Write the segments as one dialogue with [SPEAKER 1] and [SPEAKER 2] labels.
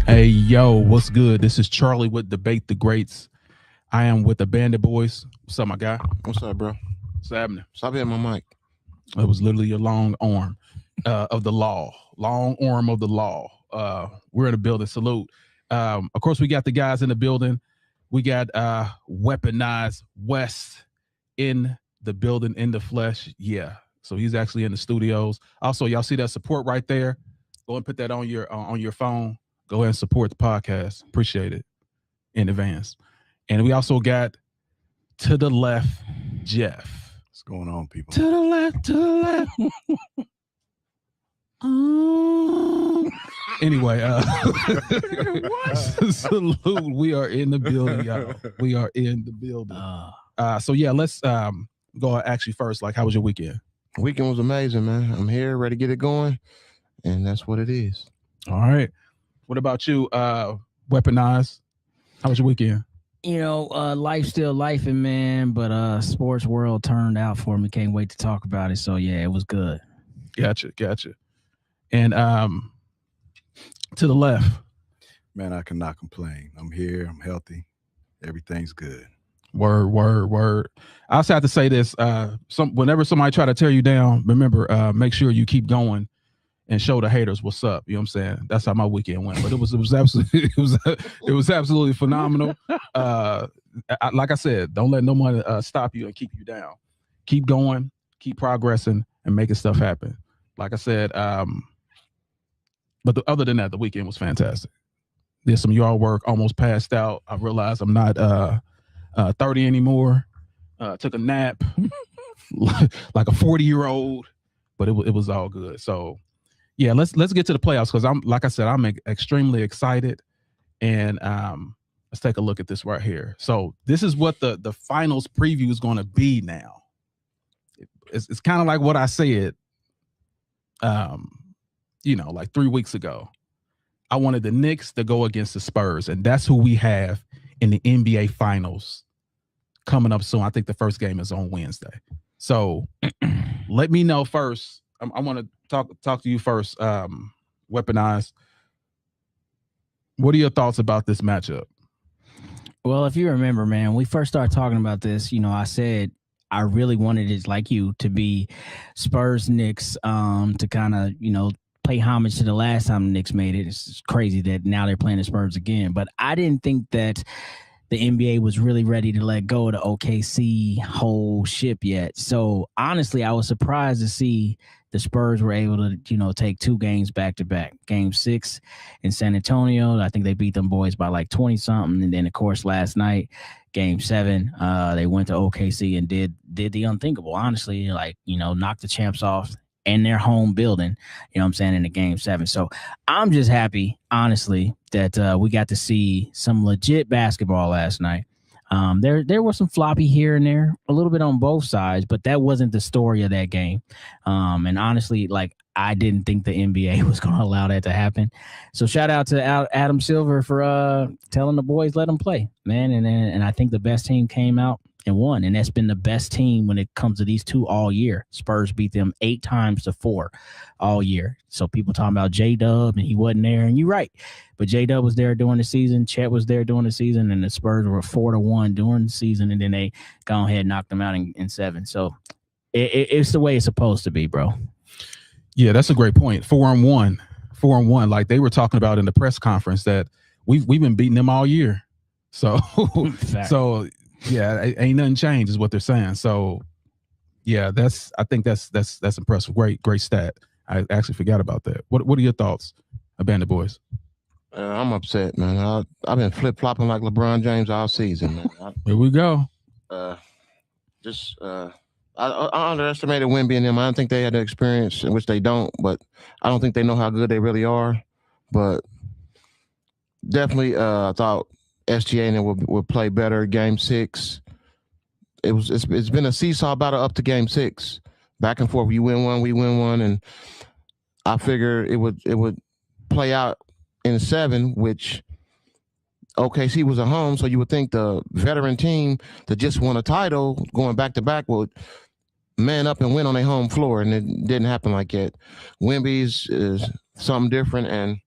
[SPEAKER 1] Hey, yo, what's good? This is Charlie with Debate the Greats. I am with the Bandit Boys. What's up, my guy?
[SPEAKER 2] What's up, bro?
[SPEAKER 1] What's happening?
[SPEAKER 2] Stop hitting my mic.
[SPEAKER 1] It was literally a long arm of the law. Long arm of the law. We're in the building. Salute. Of course, we got the guys in the building. We got Weaponized West in the building, in the flesh. Yeah. So he's actually in the studios. Also, y'all see that support right there? Go and put that on your phone. Go ahead and support the podcast. Appreciate it in advance. And we also got to the left, Jeff.
[SPEAKER 3] What's going on, people?
[SPEAKER 1] To the left, to the left. Anyway, salute. We are in the building, y'all. We are in the building. So yeah, let's go actually first. Like, how was your weekend?
[SPEAKER 2] Weekend was amazing, man. I'm here, ready to get it going, and that's what it is.
[SPEAKER 1] All right. What about you, Weaponized? How was your weekend?
[SPEAKER 4] You know, life's still lifing, man, but sports world turned out for me. Can't wait to talk about it. So yeah, it was good.
[SPEAKER 1] Gotcha. And to the left.
[SPEAKER 3] Man, I cannot complain. I'm here. I'm healthy. Everything's good.
[SPEAKER 1] Word. I also have to say this. Whenever somebody try to tear you down, remember, make sure you keep going and show the haters what's up. You know what I'm saying? That's how my weekend went. But it was absolutely it was absolutely phenomenal. Like I said, don't let no one stop you and keep you down. Keep going, keep progressing, and making stuff happen. Like I said, but other than that, the weekend was fantastic. Did some yard work, almost passed out. I realized I'm not 30 anymore. Took a nap like a 40-year-old, but it was all good. So yeah, let's get to the playoffs because I'm extremely excited, and let's take a look at this right here. So this is what the finals preview is going to be now. It's kind of like what I said, like 3 weeks ago. I wanted the Knicks to go against the Spurs, and that's who we have in the NBA Finals coming up soon. I think the first game is on Wednesday. So let me know first. I want to talk to you first, Weaponized. What are your thoughts about this matchup?
[SPEAKER 4] Well, if you remember, man, we first started talking about this, I said I really wanted it like you to be Spurs Knicks to kind of, pay homage to the last time the Knicks made it. It's crazy that now they're playing the Spurs again. But I didn't think that the NBA was really ready to let go of the OKC whole ship yet. So honestly, I was surprised to see the Spurs were able to, take 2 games back to back. Game 6 in San Antonio, I think they beat them boys by like 20 something. And then of course last night, Game 7, they went to OKC and did the unthinkable. Honestly, knocked the champs off in their home building, in the Game 7. So I'm just happy, honestly, that we got to see some legit basketball last night. There was some floppy here and there, a little bit on both sides, but that wasn't the story of that game. And honestly, I didn't think the NBA was going to allow that to happen. So shout out to Adam Silver for telling the boys, let them play, man. And I think the best team came out and won. And that's been the best team when it comes to these two all year. Spurs beat them 8 times to 4 all year. So people talking about J-Dub and he wasn't there. And you're right. But J-Dub was there during the season. Chet was there during the season. And the Spurs were 4-1 during the season. And then they gone ahead and knocked them out in 7. So it's the way it's supposed to be, bro.
[SPEAKER 1] Yeah, that's a great point. 4-1. Like they were talking about in the press conference that we've been beating them all year. So, yeah, ain't nothing changed is what they're saying. So, yeah, I think that's impressive. Great stat. I actually forgot about that. What are your thoughts, Bandit Boys?
[SPEAKER 2] I'm upset, man. I've been flip-flopping like LeBron James all season, man.
[SPEAKER 1] Here we go.
[SPEAKER 2] I underestimated Wemby and them. I don't think they had the experience, in which they don't, but I don't think they know how good they really are. but definitely I thought SGA and them would play better Game 6. It's been a seesaw battle up to Game 6, back and forth. You win one, we win one, and I figure it would play out in 7, which OKC was at home, so you would think the veteran team that just won a title going back to back would man up and win on their home floor, and it didn't happen like that. Wemby's is something different, and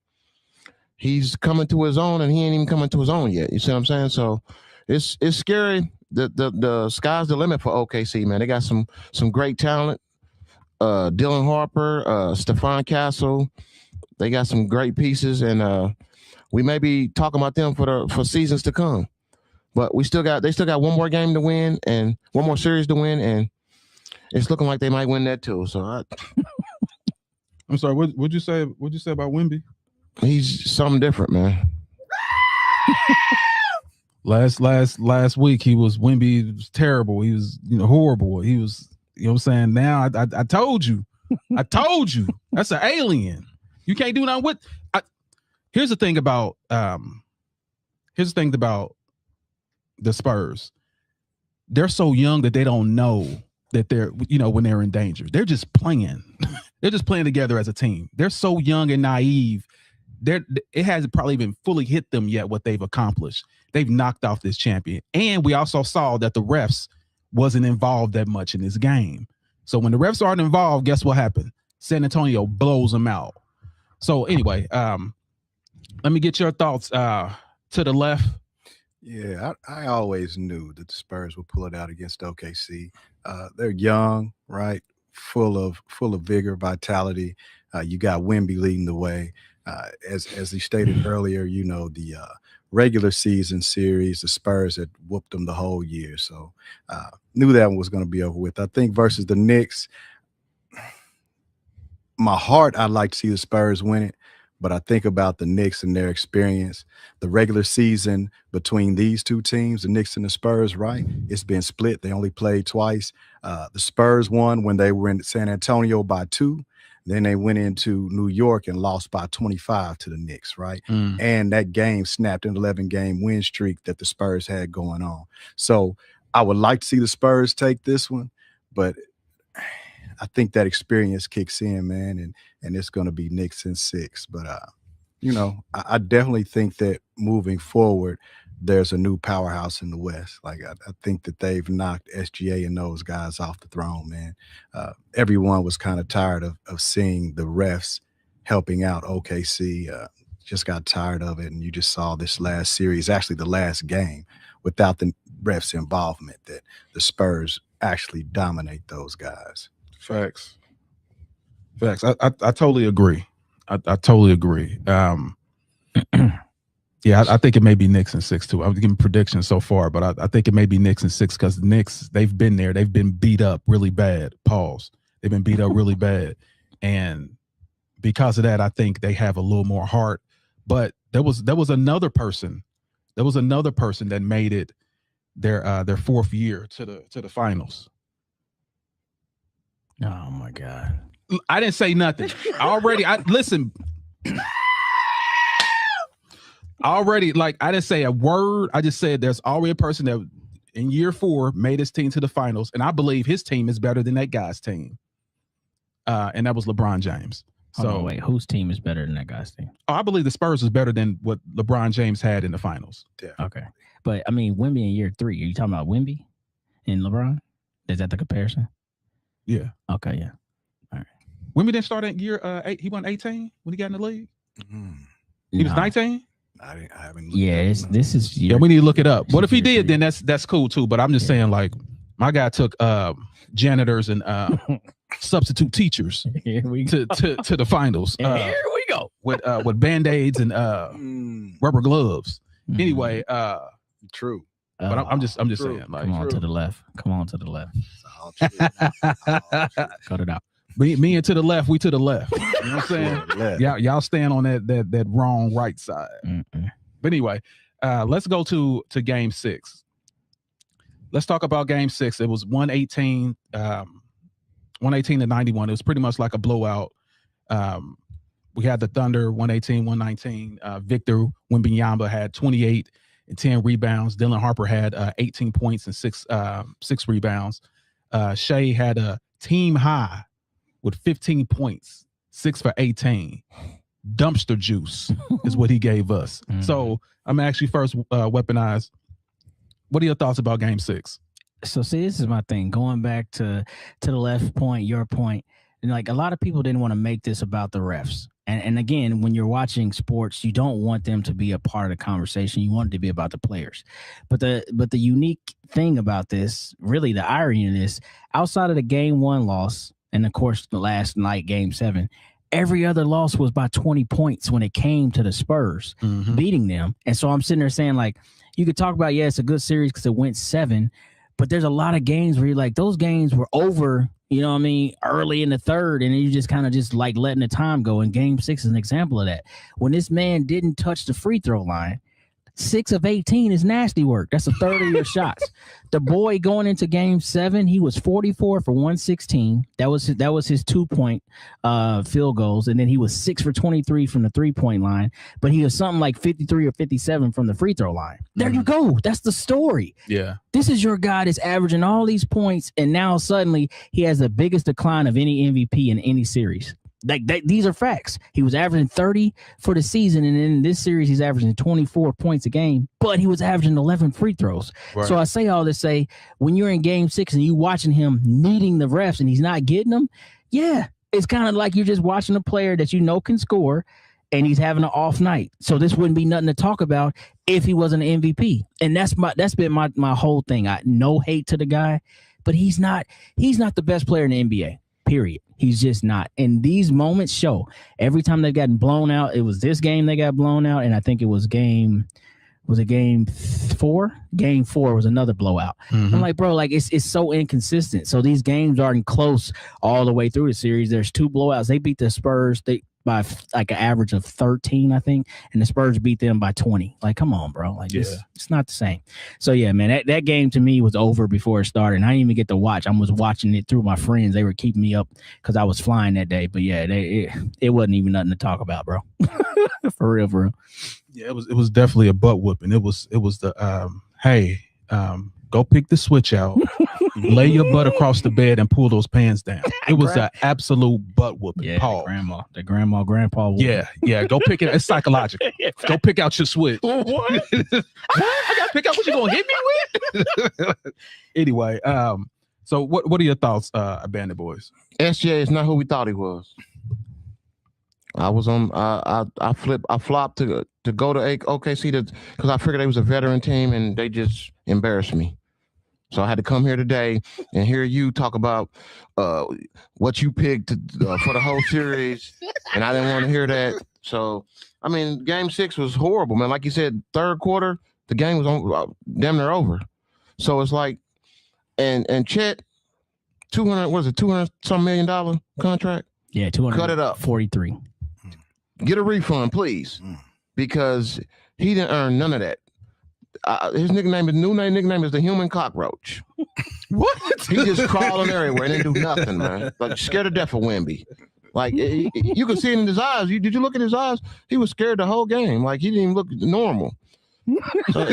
[SPEAKER 2] he's coming to his own, and he ain't even coming to his own yet. You see what I'm saying? So it's scary. The sky's the limit for OKC, man. They got some great talent. Dylan Harper, Stephon Castle. They got some great pieces, and we may be talking about them for seasons to come. But they still got one more game to win and one more series to win, and it's looking like they might win that too. So
[SPEAKER 1] I'm sorry. What'd you say? What'd you say about Wemby?
[SPEAKER 2] He's something different, man.
[SPEAKER 1] Last week Wemby was terrible. He was horrible. He was what I'm saying. Now I told you, that's an alien. You can't do nothing with. Here's the thing about the Spurs. They're so young that they don't know that they're when they're in danger. They're just playing. They're just playing together as a team. They're so young and naive. It hasn't probably even fully hit them yet what they've accomplished. They've knocked off this champion. And we also saw that the refs wasn't involved that much in this game. So when the refs aren't involved, guess what happened? San Antonio blows them out. So anyway, let me get your thoughts to the left.
[SPEAKER 3] Yeah, I always knew that the Spurs would pull it out against OKC. They're young, right? Full of vigor, vitality. You got Wemby leading the way. As he stated earlier, the regular season series, the Spurs had whooped them the whole year. So knew that one was going to be over with. I think versus the Knicks, my heart, I'd like to see the Spurs win it. But I think about the Knicks and their experience, the regular season between these two teams, the Knicks and the Spurs, right? It's been split. They only played twice. The Spurs won when they were in San Antonio by 2. Then they went into New York and lost by 25 to the Knicks, right? And that game snapped an 11-game win streak that the Spurs had going on. So I would like to see the Spurs take this one, but I think that experience kicks in, man, and it's going to be Knicks in 6. But, I definitely think that moving forward, there's a new powerhouse in the West. Like, I think that they've knocked SGA and those guys off the throne, man. Everyone was kind of tired of seeing the refs helping out OKC. Just got tired of it, and you just saw this last series, actually the last game, without the refs' involvement, that the Spurs actually dominate those guys.
[SPEAKER 1] Facts. I totally agree. I totally agree. Yeah, I think it may be Knicks in 6 too. I'm giving predictions so far, but I think it may be Knicks in 6 because the Knicks, they've been there. They've been beat up really bad. Pause. They've been beat up really bad. And because of that, I think they have a little more heart. But there was another person. There was another person that made it their 4th year to the finals.
[SPEAKER 4] Oh my God.
[SPEAKER 1] I didn't say nothing. Listen. Already, I didn't say a word. I just said there's already a person that in year 4 made his team to the finals, and I believe his team is better than that guy's team. And that was LeBron James.
[SPEAKER 4] So wait, whose team is better than that guy's team?
[SPEAKER 1] Oh, I believe the Spurs is better than what LeBron James had in the finals.
[SPEAKER 3] Yeah.
[SPEAKER 4] Okay. But I mean, Wemby in year 3. Are you talking about Wemby and LeBron? Is that the comparison?
[SPEAKER 1] Yeah.
[SPEAKER 4] Okay, yeah. All right.
[SPEAKER 1] Wemby didn't start at year 8. He won 18 when he got in the league.
[SPEAKER 3] Mm-hmm.
[SPEAKER 1] He was 19.
[SPEAKER 3] I haven't.
[SPEAKER 4] Yeah, this is.
[SPEAKER 1] Yeah, we need to look it up. What if he did? Then that's cool too. But I'm just saying, my guy took janitors and substitute teachers to the finals.
[SPEAKER 4] Here we go
[SPEAKER 1] with Band-Aids and rubber gloves.
[SPEAKER 4] Mm-hmm.
[SPEAKER 1] Anyway,
[SPEAKER 3] True.
[SPEAKER 1] But I'm just
[SPEAKER 3] true.
[SPEAKER 1] saying,
[SPEAKER 4] come on to the left. Come on to the left. Cut it out.
[SPEAKER 1] Me and to the left, we to the left. You know what I'm saying? Y'all stand on that wrong right side.
[SPEAKER 4] Mm-mm.
[SPEAKER 1] But anyway, let's go to game 6. Let's talk about game 6. It was 118 to 91. It was pretty much like a blowout. we had the Thunder 118-119. Victor Wembanyama had 28 and 10 rebounds. Dylan Harper had 18 points and six rebounds. Shea had a team high with 15 points, 6 for 18. Dumpster juice is what he gave us. Mm-hmm. So I'm actually first weaponized. What are your thoughts about Game 6?
[SPEAKER 4] So see, this is my thing. Going back to the left point, your point, and like a lot of people didn't want to make this about the refs. And again, when you're watching sports, you don't want them to be a part of the conversation. You want it to be about the players. But the unique thing about this, really the irony of this, outside of the Game 1 loss, and of course the last night, Game 7, every other loss was by 20 points when it came to the Spurs beating them. And so I'm sitting there saying, like, you could talk about, yeah, it's a good series because it went 7, but there's a lot of games where you're like, those games were over, you know what I mean, early in the third, and you just kind of just like letting the time go. And Game 6 is an example of that. When this man didn't touch the free throw line, 6 of 18 is nasty work. That's a third of your shots. The boy going into Game 7, he was 44 for 116. That was his 2-point field goals, and then he was 6 for 23 from the 3-point line. But he was something like 53 or 57 from the free throw line. There you go. That's the story.
[SPEAKER 1] Yeah.
[SPEAKER 4] This is your guy that's averaging all these points, and now suddenly he has the biggest decline of any MVP in any series. These are facts. He was averaging 30 for the season, and in this series, he's averaging 24 points a game, but he was averaging 11 free throws. Right. So I say all this, say, when you're in Game 6 and you watching him needing the refs and he's not getting them, yeah, it's kind of like you're just watching a player that you know can score, and he's having an off night. So this wouldn't be nothing to talk about if he wasn't an MVP. And that's been my whole thing. No hate to the guy, but he's not the best player in the NBA. Period. He's just not. And these moments show. Every time they've gotten blown out, it was this game they got blown out, and I think it was Game 4? Game 4 was another blowout. I'm like, bro, like it's so inconsistent. So these games aren't close all the way through the series. There's 2 blowouts. They beat the Spurs by like an average of 13, I think, and the Spurs beat them by 20. Like, come on, bro. Like, it's not the same. So yeah, man, that game to me was over before it started. And I didn't even get to watch. I was watching it through my friends. They were keeping me up because I was flying that day. But yeah, it wasn't even nothing to talk about, bro. For real.
[SPEAKER 1] Yeah, it was definitely a butt whooping. It was the hey, go pick the switch out, lay your butt across the bed and pull those pants down. It was an absolute butt whooping.
[SPEAKER 4] Yeah, the grandpa.
[SPEAKER 1] Yeah. Go pick it. It's psychological. Go pick out your switch. What? I gotta pick out what you gonna hit me with. Anyway, so what are your thoughts, Bandit Boys?
[SPEAKER 2] SGA is not who we thought he was. I was on. I flopped to go to OKC because I figured they was a veteran team and they just embarrassed me. So I had to come here today and hear you talk about what you picked for the whole series, and I didn't want to hear that. So I mean, Game 6 was horrible, man. Like you said, third quarter, the game was damn near over. So it's like, and Chet, $200 some $million contract?
[SPEAKER 4] Yeah, 200.
[SPEAKER 2] Cut it up.
[SPEAKER 4] 43.
[SPEAKER 2] Get a refund, please, because he didn't earn none of that. His new nickname is the human cockroach.
[SPEAKER 1] What?
[SPEAKER 2] He just crawling everywhere and didn't do nothing, man. Like scared to death of Wemby. Like you could see it in his eyes. Did you look at his eyes? He was scared the whole game. Like he didn't even look normal. So,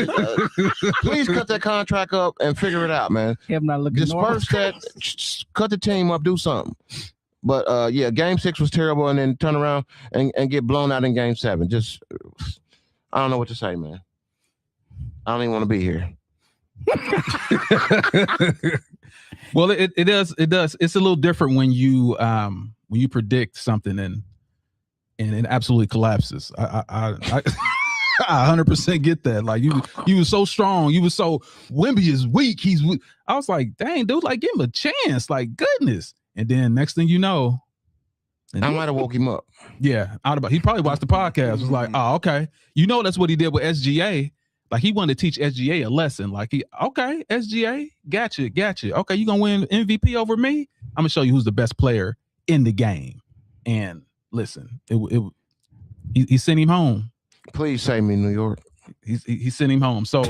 [SPEAKER 2] please cut that contract up and figure it out, man.
[SPEAKER 4] Him not looking
[SPEAKER 2] disperse
[SPEAKER 4] normal.
[SPEAKER 2] That. Cut the team up. Do something. But yeah, Game 6 was terrible, and then turn around and get blown out in Game 7. Just I don't know what to say, man. I don't even want to be here.
[SPEAKER 1] Well, it does. It's a little different when you predict something and it absolutely collapses. I 100% get that. Like you was so strong. You was so Wemby is weak. He's weak. I was like, dang, dude, like give him a chance. Like goodness. And then next thing you know,
[SPEAKER 2] I might have woke him up.
[SPEAKER 1] Yeah, he probably watched the podcast. Was like, oh, okay. You know that's what he did with SGA. Like he wanted to teach SGA a lesson. Like okay, SGA, gotcha. Okay, you gonna win MVP over me? I'm gonna show you who's the best player in the game. And listen, he sent him home.
[SPEAKER 2] Please save me, New York.
[SPEAKER 1] He sent him home. So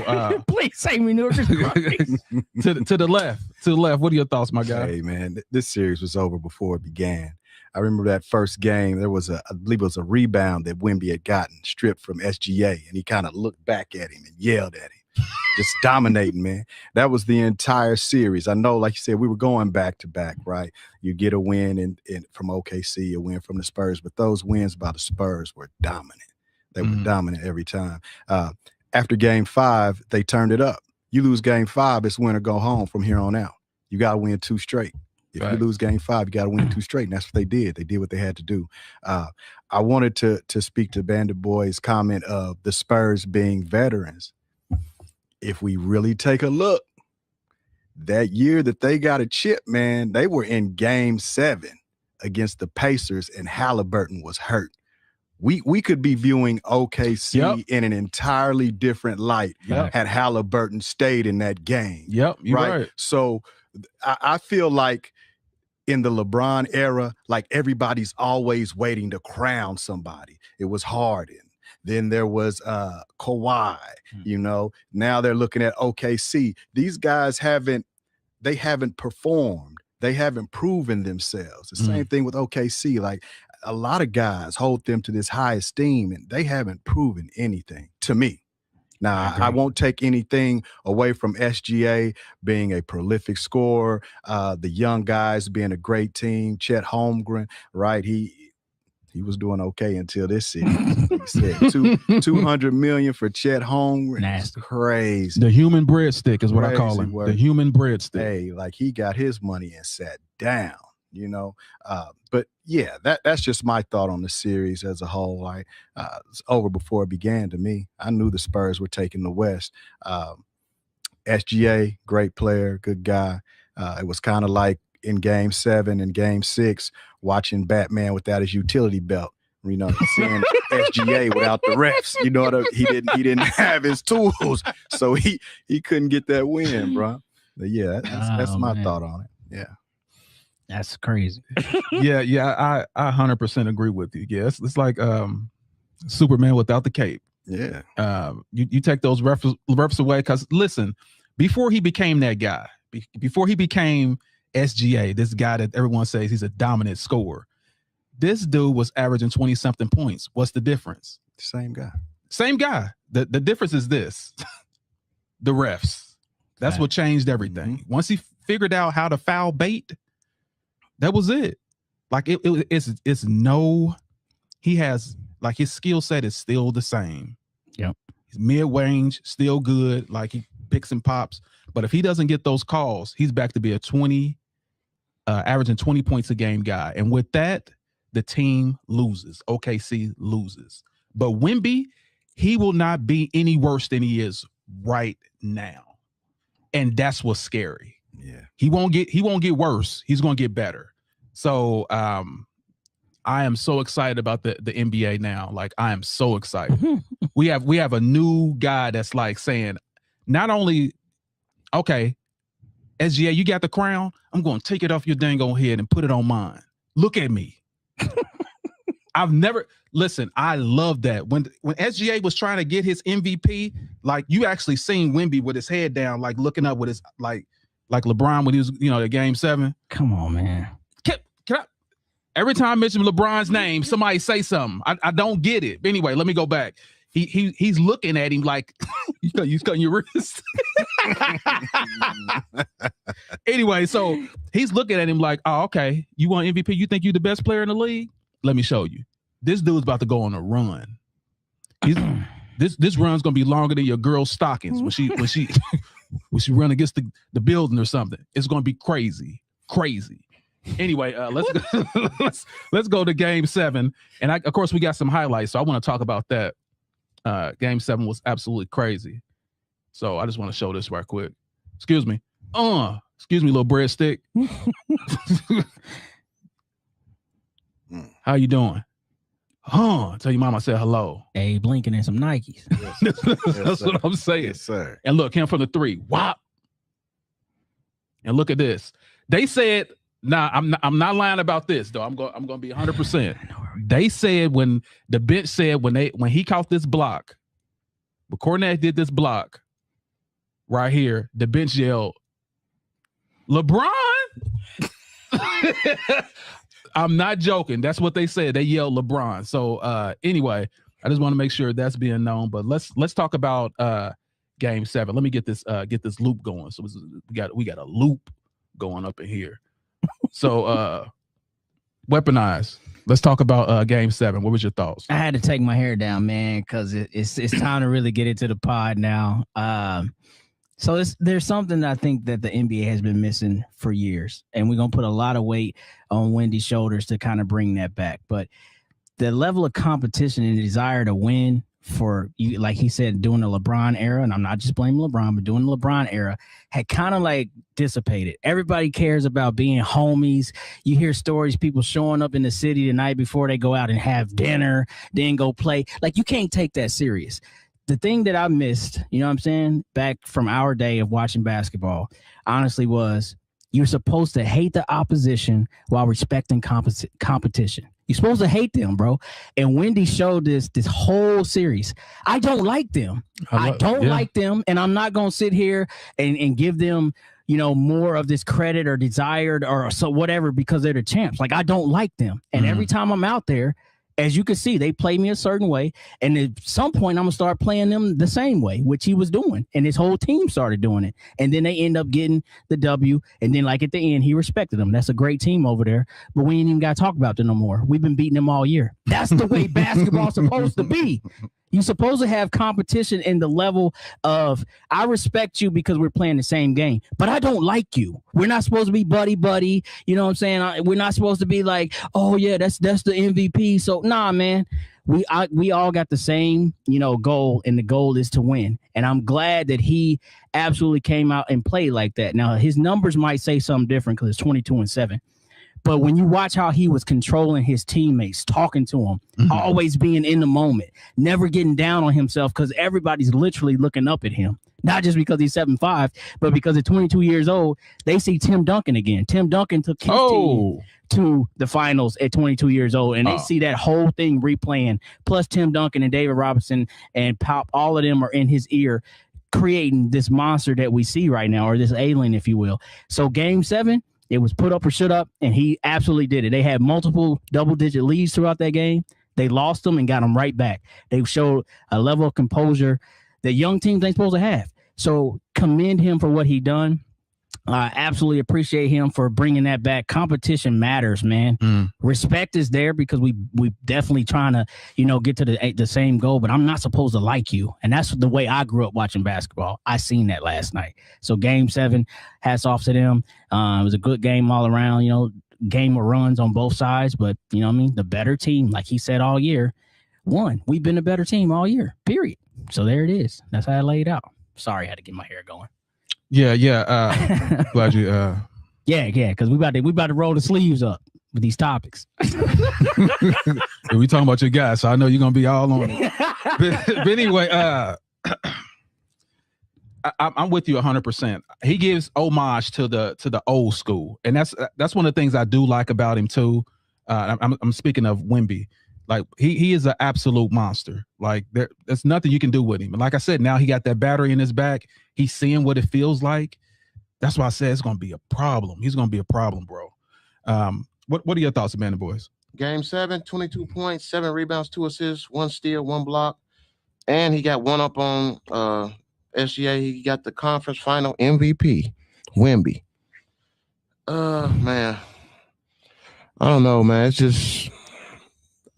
[SPEAKER 4] please save me, New York.
[SPEAKER 1] to the left. What are your thoughts, my guy?
[SPEAKER 3] Hey man, this series was over before it began. I remember that first game. There was I believe it was a rebound that Wemby had gotten stripped from SGA, and he kind of looked back at him and yelled at him, just dominating, man. That was the entire series. I know, like you said, we were going back to back, right? You get a win in from OKC, a win from the Spurs, but those wins by the Spurs were dominant. They were dominant every time. After game 5, they turned it up. You lose game 5, it's win or go home from here on out. You got to win 2 straight. If you lose game 5, you got to win 2 straight. And that's what they did. They did what they had to do. I wanted to speak to Bandit Boy's comment of the Spurs being veterans. If we really take a look, that year that they got a chip, man, they were in game 7 against the Pacers and Halliburton was hurt. We could be viewing OKC in an entirely different light had Halliburton stayed in that game.
[SPEAKER 1] You're right.
[SPEAKER 3] So I feel like in the LeBron era, like everybody's always waiting to crown somebody. It was Harden. Then there was Kawhi, you know. Now they're looking at OKC. These guys haven't performed. They haven't proven themselves. The same thing with OKC. Like a lot of guys hold them to this high esteem, and they haven't proven anything to me. Now, I won't take anything away from SGA being a prolific scorer, the young guys being a great team, Chet Holmgren, right? He was doing okay until this season. He said $200 million for Chet Holmgren.
[SPEAKER 4] Nasty.
[SPEAKER 3] Crazy.
[SPEAKER 1] The human breadstick is what I call him.
[SPEAKER 3] Word.
[SPEAKER 1] The human breadstick.
[SPEAKER 3] Hey, like he got his money and sat down, you know. But yeah, that's just my thought on the series as a whole. Like it's over before it began to me. I knew the Spurs were taking the West. SGA, great player, good guy. It was kind of like in game 7 and game 6, watching Batman without his utility belt. You know, seeing SGA without the refs. You know what he didn't have his tools, so he couldn't get that win, bro. But yeah, that's my thought on it. Yeah.
[SPEAKER 4] That's crazy.
[SPEAKER 1] I 100% agree with you. Yeah, it's like Superman without the cape.
[SPEAKER 3] Yeah.
[SPEAKER 1] You take those refs away because listen, before he became that guy, before he became SGA, this guy that everyone says he's a dominant scorer, this dude was averaging 20-something points. What's the difference?
[SPEAKER 3] Same guy.
[SPEAKER 1] Same guy. The difference is this: the refs. That's what changed everything. Once he figured out how to foul bait, that was it. Like it's no, he has like his skill set is still the same.
[SPEAKER 4] Yep.
[SPEAKER 1] He's mid-range, still good. Like he picks and pops. But if he doesn't get those calls, he's back to be a averaging 20 points a game guy. And with that, the team loses. OKC loses. But Wemby, he will not be any worse than he is right now. And that's what's scary.
[SPEAKER 3] Yeah.
[SPEAKER 1] He won't get worse. He's going to get better. So I am so excited about the NBA now. Like I am so excited. we have a new guy that's like saying, not only, okay, SGA, you got the crown. I'm going to take it off your dang on head and put it on mine. Look at me. I love that. When SGA was trying to get his MVP, like you actually seen Wemby with his head down, like looking up with his, like LeBron when he was, at game 7.
[SPEAKER 4] Come on, man.
[SPEAKER 1] Can I, every time I mention LeBron's name, somebody say something. I don't get it. Anyway, let me go back. He's looking at him like you cutting your wrist. Anyway, so he's looking at him like, oh, okay, you want MVP? You think you're the best player in the league? Let me show you. This dude's about to go on a run. This run's gonna be longer than your girl's stockings when she run against the building or something. It's gonna be crazy. Anyway, let's go to game 7, and of course we got some highlights, so I want to talk about that. Game 7 was absolutely crazy, so I just want to show this right quick. Excuse me, little breadstick. How you doing? Tell your mom I said hello.
[SPEAKER 4] Hey, blinking in some Nikes.
[SPEAKER 1] That's what I'm saying.
[SPEAKER 3] Yes, sir.
[SPEAKER 1] And look, him from the 3. Whop. And look at this. They said, I'm not lying about this though. I'm going to be 100%. They said when the bench said when he caught this block, when Cornette did this block right here, the bench yelled, LeBron. I'm not joking. That's what they said. They yelled LeBron. So anyway, I just want to make sure that's being known. But let's talk about Game 7. Let me get this loop going. So we got a loop going up in here. So Weaponize. Let's talk about Game 7. What was your thoughts?
[SPEAKER 4] I had to take my hair down, man, because it's time to really get into the pod now. So there's something that I think that the NBA has been missing for years, and we're gonna put a lot of weight on Wendy's shoulders to kind of bring that back. But the level of competition and desire to win for you, like he said, during the LeBron era, and I'm not just blaming LeBron, but during the LeBron era, had kind of like dissipated. Everybody cares about being homies. You hear stories, people showing up in the city the night before they go out and have dinner, then go play. Like, you can't take that serious. The thing that I missed, you know what I'm saying, back from our day of watching basketball, honestly, was you're supposed to hate the opposition while respecting competition. You're supposed to hate them, bro. And Wendy showed this whole series. I don't like them. I don't like them. And I'm not going to sit here and give them, you know, more of this credit or desired or so whatever because they're the champs. Like, I don't like them. And every time I'm out there, as you can see, they play me a certain way. And at some point, I'm going to start playing them the same way, which he was doing. And his whole team started doing it. And then they end up getting the W. And then, like, at the end, he respected them. That's a great team over there. But we ain't even got to talk about them no more. We've been beating them all year. That's the way basketball's supposed to be. You're supposed to have competition in the level of, I respect you because we're playing the same game, but I don't like you. We're not supposed to be buddy. You know what I'm saying? We're not supposed to be like, oh yeah, that's the MVP. So nah, man, we all got the same, you know, goal, and the goal is to win. And I'm glad that he absolutely came out and played like that. Now his numbers might say something different because it's 22-7. But when you watch how he was controlling his teammates, talking to them, always being in the moment, never getting down on himself because everybody's literally looking up at him. Not just because he's 7'5", but because at 22 years old, they see Tim Duncan again. Tim Duncan took his team to the finals at 22 years old, and they see that whole thing replaying. Plus Tim Duncan and David Robinson and Pop, all of them are in his ear, creating this monster that we see right now, or this alien, if you will. So Game 7, it was put up or shut up, and he absolutely did it. They had multiple double-digit leads throughout that game. They lost them and got them right back. They showed a level of composure that young teams ain't supposed to have. So commend him for what he done. I absolutely appreciate him for bringing that back. Competition matters, man. Respect is there because we definitely trying to, you know, get to the same goal, but I'm not supposed to like you. And that's the way I grew up watching basketball. I seen that last night. So Game 7, hats off to them. It was a good game all around, you know, game of runs on both sides, but you know what I mean? The better team, like he said all year, won. We've been a better team all year, period. So there it is. That's how I laid out. Sorry, I had to get my hair going.
[SPEAKER 1] Yeah. Glad you.
[SPEAKER 4] Yeah, because we about to roll the sleeves up with these topics.
[SPEAKER 1] We talking about your guys, so I know you're gonna be all on it. But anyway, I'm with you 100%. He gives homage to the old school, and that's one of the things I do like about him too. I'm speaking of Wemby. Like he is an absolute monster. Like there's nothing you can do with him. And like I said, now he got that battery in his back. He's seeing what it feels like. That's why I said it's gonna be a problem. He's gonna be a problem, bro. What are your thoughts, Amanda Boys?
[SPEAKER 2] Game 7, 22 points, 7 rebounds, 2 assists, 1 steal, 1 block, and he got one up on SGA. He got the conference final MVP, Wemby. Man, I don't know, man. It's just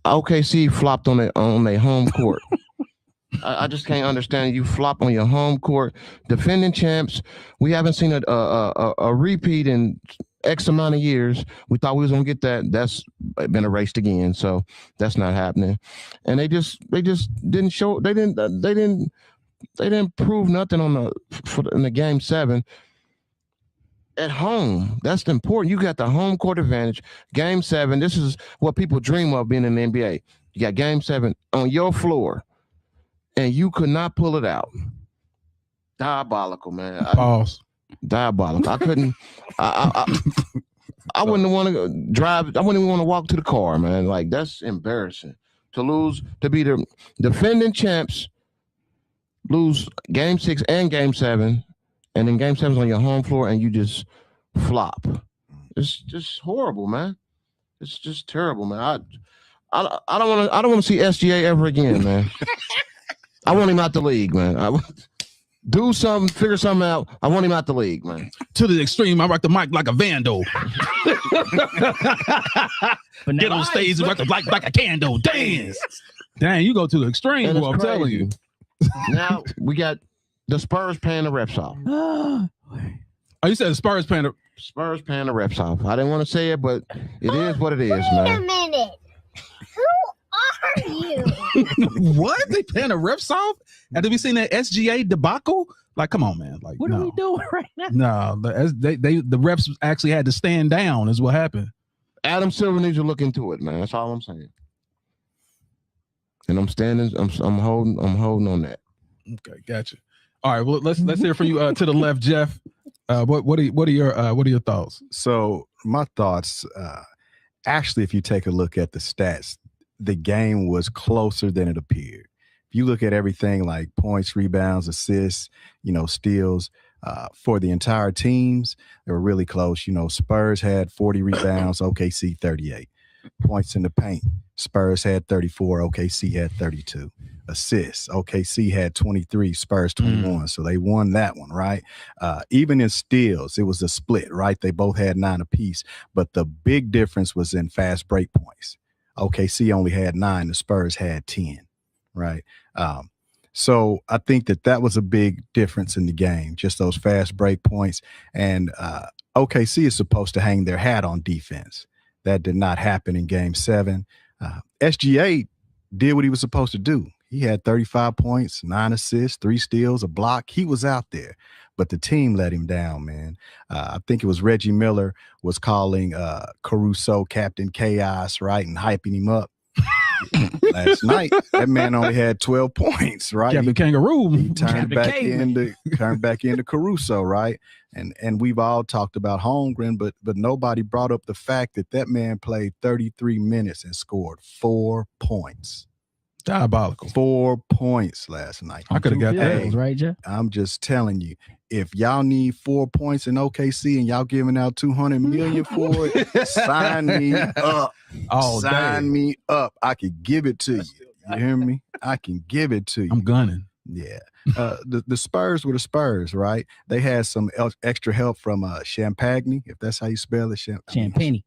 [SPEAKER 2] OKC flopped on their home court. I just can't understand. You flop on your home court, defending champs. We haven't seen a repeat in X amount of years. We thought we was gonna get that. That's been erased again. So that's not happening. And they just didn't show. They didn't prove nothing in the Game 7 at home. That's important. You got the home court advantage. Game 7. This is what people dream of being in the NBA. You got Game 7 on your floor, and you could not pull it out. Diabolical, man.
[SPEAKER 1] Pause.
[SPEAKER 2] Diabolical. I couldn't. I wouldn't want to drive. I wouldn't even want to walk to the car, man. Like, that's embarrassing to lose, to be the defending champs, lose Game 6 and Game 7, and then Game 7's on your home floor, and you just flop. It's just horrible, man. It's just terrible, man. I don't want to see SGA ever again, man. I want him out the league, man. Do something, figure something out. I want him out the league, man.
[SPEAKER 1] To the extreme, I rock the mic like a vandal. Get on stage and rock the mic like a candle. Dance. Dang, you go to the extreme,
[SPEAKER 2] And
[SPEAKER 1] bro, I'm
[SPEAKER 2] it's
[SPEAKER 1] telling you.
[SPEAKER 2] Now we got the Spurs paying the refs off.
[SPEAKER 1] Oh, you said the Spurs paying the
[SPEAKER 2] Spurs paying the refs off. I didn't want to say it, but it is what it is,
[SPEAKER 5] Wait a
[SPEAKER 2] man.
[SPEAKER 5] minute. Who are you?
[SPEAKER 1] what? They paying the refs off? Have we seen that SGA debacle? Like, come on, man. Like,
[SPEAKER 4] What
[SPEAKER 1] no.
[SPEAKER 4] are we doing right now?
[SPEAKER 1] No, the refs actually had to stand down, is what happened.
[SPEAKER 2] Adam Silver needs to look into it, man. That's all I'm saying. And I'm holding on that.
[SPEAKER 1] Okay, gotcha. All right, well, let's hear from you to the left, Jeff. What are your thoughts?
[SPEAKER 3] So my thoughts, actually, if you take a look at the stats, the game was closer than it appeared. If you look at everything like points, rebounds, assists, steals, for the entire teams, they were really close. Spurs had 40 rebounds, OKC 38. Points in the paint, Spurs had 34, OKC had 32. Assists, OKC had 23, Spurs 21. So they won that one, right? Even in steals, it was a split, right? They both had 9 apiece. But the big difference was in fast break points. OKC only had 9, the Spurs had 10, right? So I think that was a big difference in the game, just those fast break points. And OKC is supposed to hang their hat on defense. That did not happen in Game 7. SGA did what he was supposed to do. He had 35 points, 9 assists, 3 steals, a block. He was out there, but the team let him down, man. I think it was Reggie Miller was calling Caruso Captain Chaos, right, and hyping him up. Last night, that man only had 12 points, right?
[SPEAKER 1] Captain Kangaroo.
[SPEAKER 3] He turned back into Caruso, right? And we've all talked about Holmgren, but nobody brought up the fact that man played 33 minutes and scored 4 points.
[SPEAKER 1] Diabolical.
[SPEAKER 3] 4 points last night.
[SPEAKER 1] I could have got that.
[SPEAKER 4] Right, Jeff?
[SPEAKER 3] I'm just telling you, if y'all need 4 points in OKC and y'all giving out $200 million for it, sign me up. Sign me up. I can give it to you. You hear me? I can give it to you.
[SPEAKER 1] I'm gunning.
[SPEAKER 3] Yeah. The Spurs were the Spurs, right? They had some extra help from Champagne, if that's how you spell it.
[SPEAKER 4] Champagne.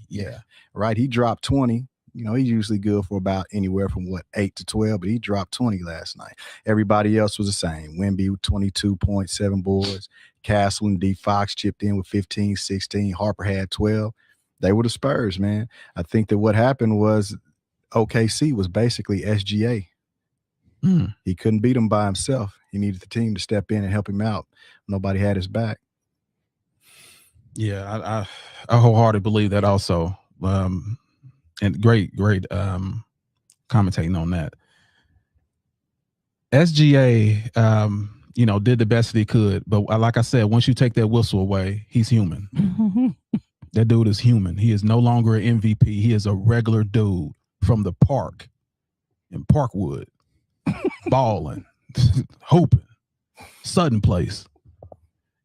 [SPEAKER 3] Yeah. Right. He dropped 20. He's usually good for about anywhere from 8 to 12, but he dropped 20 last night. Everybody else was the same. Wemby with 22.7 boards. Castle and D Fox chipped in with 15, 16. Harper had 12. They were the Spurs, man. I think that what happened was OKC was basically SGA. He couldn't beat him by himself. He needed the team to step in and help him out. Nobody had his back.
[SPEAKER 1] Yeah, I wholeheartedly believe that also. And great commentating on that. SGA, did the best that he could, but like I said, once you take that whistle away, he's human. That dude is human. He is no longer an MVP. He is a regular dude from the park in Parkwood, balling, hooping, Sutton Place.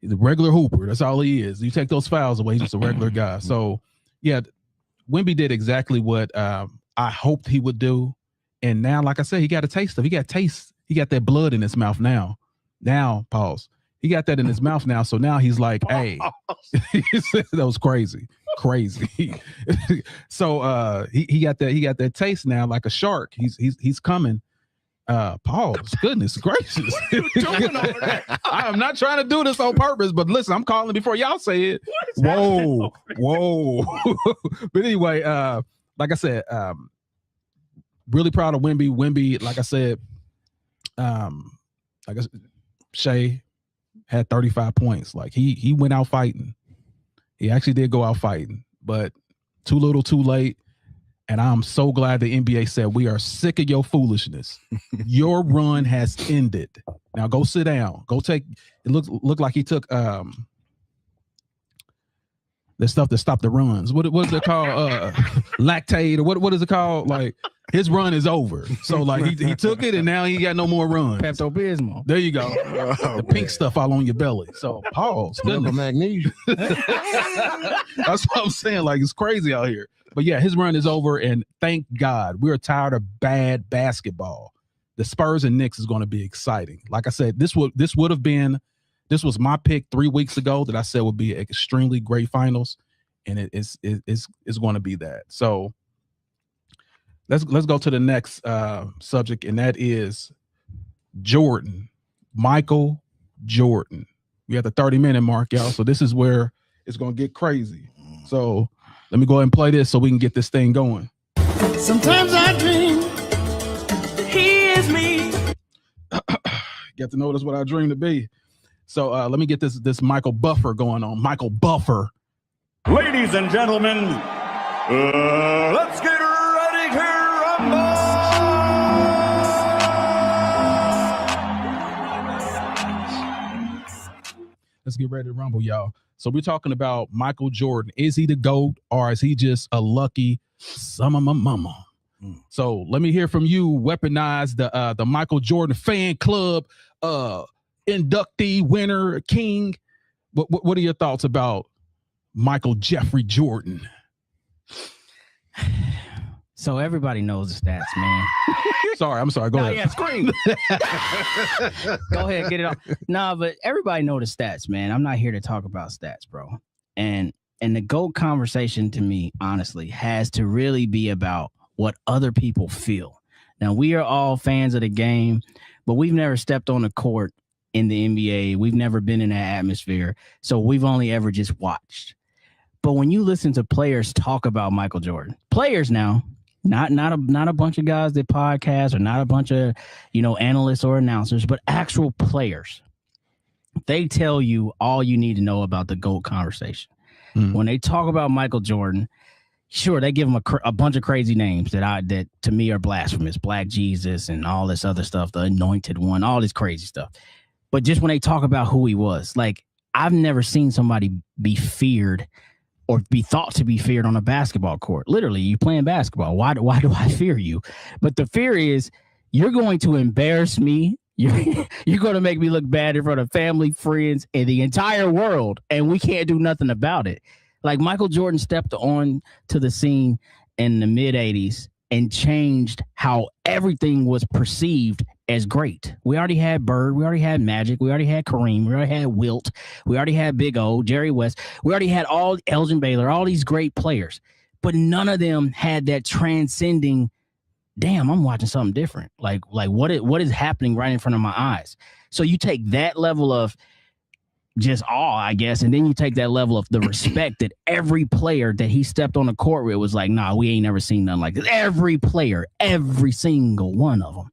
[SPEAKER 1] He's a regular hooper. That's all he is. You take those fouls away, he's just a regular guy. So, yeah. Wemby did exactly what I hoped he would do. And now, like I said, he got a taste of it. He got that blood in his mouth now. Now, pause. He got that in his mouth now. So now he's like, hey, that was crazy. So he got that taste now like a shark. He's coming. Pause. Goodness gracious. I am not trying to do this on purpose, but listen, I'm calling before y'all say it. Whoa. But anyway, like I said, really proud of Wemby. Wemby, like I said, Shea had 35 points. Like he went out fighting. He actually did go out fighting, but too little, too late. And I'm so glad the NBA said, we are sick of your foolishness. Your run has ended. Now go sit down. Go take, it looked like he took the stuff that stopped the runs. What is it called? Lactate, or what is it called? Like his run is over. So like he took it and now he got no more runs.
[SPEAKER 4] Pepto-Bismol.
[SPEAKER 1] There you go. The pink stuff all on your belly. So pause.
[SPEAKER 2] Magnesium.
[SPEAKER 1] That's what I'm saying. Like it's crazy out here. But yeah, his run is over, and thank God we're tired of bad basketball. The Spurs and Knicks is going to be exciting. Like I said, this was my pick 3 weeks ago that I said would be extremely great finals, and it's going to be that. So let's go to the next subject, and that is Jordan, Michael Jordan. We have the 30-minute mark, y'all. So this is where it's going to get crazy. So let me go ahead and play this so we can get this thing going.
[SPEAKER 6] Sometimes I dream he is me.
[SPEAKER 1] Get to notice what I dream to be. So let me get this Michael Buffer going on. Michael Buffer.
[SPEAKER 7] Ladies and gentlemen, let's get ready to rumble.
[SPEAKER 1] Let's get ready to rumble, y'all. So we're talking about Michael Jordan. Is he the GOAT, or is he just a lucky son of a mama? So let me hear from you. Weaponize the Michael Jordan fan club inductee, winner, king. What are your thoughts about Michael Jeffrey Jordan?
[SPEAKER 4] So everybody knows the stats, man.
[SPEAKER 1] I'm sorry. Go ahead.
[SPEAKER 4] Yeah, scream. Go ahead, get it off. Nah, but everybody know the stats, man. I'm not here to talk about stats, bro. And the GOAT conversation, to me, honestly, has to really be about what other people feel. Now, we are all fans of the game, but we've never stepped on the court in the NBA. We've never been in that atmosphere. So we've only ever just watched. But when you listen to players talk about Michael Jordan, players now, not a bunch of guys that podcast, or not a bunch of, analysts or announcers, but actual players, they tell you all you need to know about the GOAT conversation. When they talk about Michael Jordan, sure, they give him a bunch of crazy names that to me are blasphemous, Black Jesus and all this other stuff, the Anointed One, all this crazy stuff. But just when they talk about who he was, like, I've never seen somebody be feared or be thought to be feared on a basketball court. Literally, you playing basketball. Why do I fear you? But the fear is you're going to embarrass me. You're going to make me look bad in front of family, friends, and the entire world, and we can't do nothing about it. Like, Michael Jordan stepped on to the scene in the mid-'80s and changed how everything was perceived as great. We already had Bird. We already had Magic. We already had Kareem. We already had Wilt. We already had Big O, Jerry West. We already had all Elgin Baylor, all these great players. But none of them had that transcending, damn, I'm watching something different. Like what is happening right in front of my eyes? So you take that level of just awe, I guess, and then you take that level of the respect that every player that he stepped on the court with was like, nah, we ain't never seen nothing like this. Every player, every single one of them.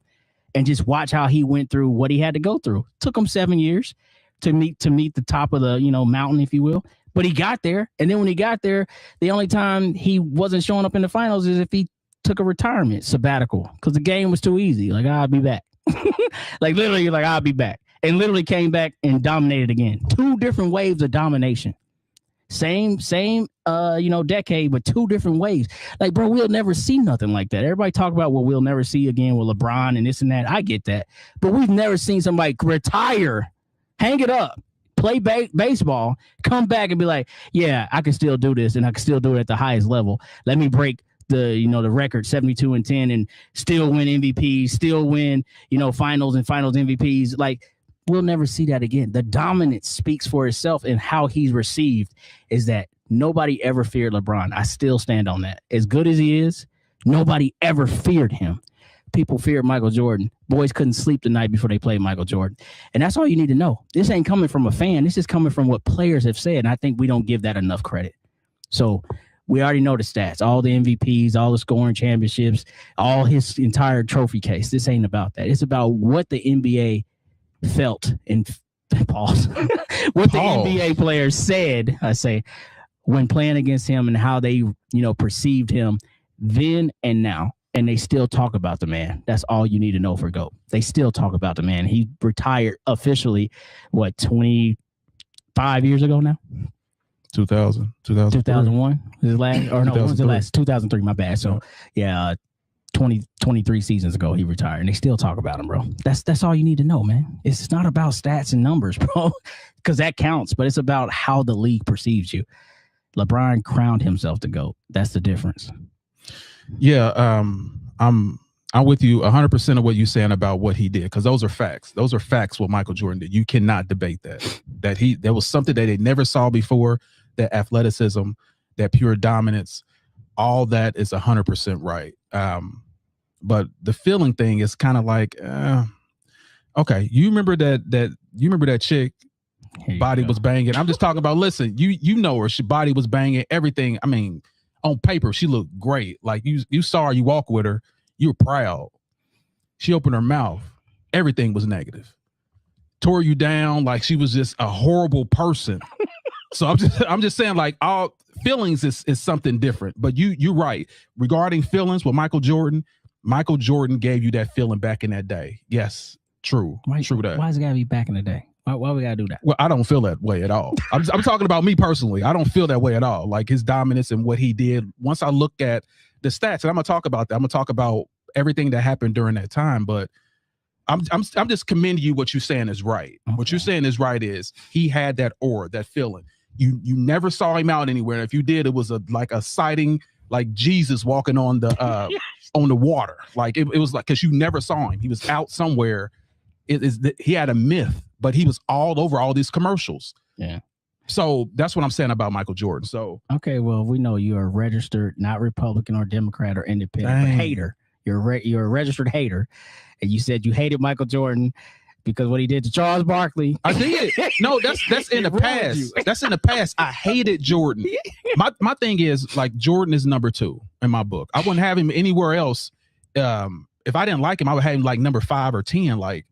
[SPEAKER 4] And just watch how he went through what he had to go through. Took him 7 years to meet the top of the, mountain, if you will. But he got there. And then when he got there, the only time he wasn't showing up in the finals is if he took a retirement sabbatical, because the game was too easy. Like, I'll be back. Like, literally, like, I'll be back. And literally came back and dominated again. 2 different waves of domination. Same, decade, but 2 different waves. Like, bro, we'll never see nothing like that. Everybody talk about what we'll never see again with LeBron and this and that. I get that. But we've never seen somebody retire, hang it up, play baseball, come back and be like, yeah, I can still do this, and I can still do it at the highest level. Let me break the record 72-10 and still win MVPs, still win, finals and finals MVPs. Like, we'll never see that again. The dominance speaks for itself, and how he's received is that nobody ever feared LeBron. I still stand on that. As good as he is, nobody ever feared him. People feared Michael Jordan. Boys couldn't sleep the night before they played Michael Jordan. And that's all you need to know. This ain't coming from a fan. This is coming from what players have said. And I think we don't give that enough credit. So we already know the stats, all the MVPs, all the scoring championships, all his entire trophy case. This ain't about that. It's about what the NBA felt in pause. What the NBA players said, I say, when playing against him, and how they, perceived him then and now. And they still talk about the man. That's all you need to know for GOAT. They still talk about the man. He retired officially, 25 years ago now? 2001 his last, or no, when was the last? 2003. My bad. So yeah, 23 seasons ago he retired, and they still talk about him, bro. That's all you need to know, man. It's not about stats and numbers, bro, because that counts, but it's about how the league perceives you. LeBron crowned himself the GOAT. That's the difference.
[SPEAKER 1] Yeah, I'm with you 100% of what you're saying about what he did, because those are facts. Those are facts. What Michael Jordan did, you cannot debate that. There was something that they never saw before. That athleticism, that pure dominance, all that is 100% right. But the feeling thing is kind of like, okay, you remember that chick body was banging. I'm just talking about, listen, you know her, she body was banging, everything. I mean, on paper, she looked great. Like you saw her, you walk with her, you were proud. She opened her mouth, everything was negative. Tore you down like she was just a horrible person. So I'm just saying, like, all feelings is something different. But you're right. Regarding feelings with Michael Jordan gave you that feeling back in that day. Yes, true. True that.
[SPEAKER 4] Why does it gotta be back in the day? Why we gotta do that?
[SPEAKER 1] Well, I don't feel that way at all. I'm talking about me personally. I don't feel that way at all. Like his dominance and what he did. Once I look at the stats, and I'm gonna talk about that. I'm gonna talk about everything that happened during that time. But I'm just commending you. What you're saying is right. Okay. What you're saying is right. Is he had that aura, that feeling. You never saw him out anywhere. If you did, it was like a sighting, like Jesus walking on the on the water. Like it was like, because you never saw him. He was out somewhere. He had a myth, but he was all over all these commercials.
[SPEAKER 4] Yeah.
[SPEAKER 1] So that's what I'm saying about Michael Jordan. So
[SPEAKER 4] okay, well, we know you're a registered, not Republican or Democrat or independent, but hater. You're a registered hater, and you said you hated Michael Jordan because what he did to Charles Barkley.
[SPEAKER 1] I did. No, that's in the past. That's in the past. I hated Jordan. My thing is, like, Jordan is number 2 in my book. I wouldn't have him anywhere else. If I didn't like him, I would have him like number 5 or 10. Like,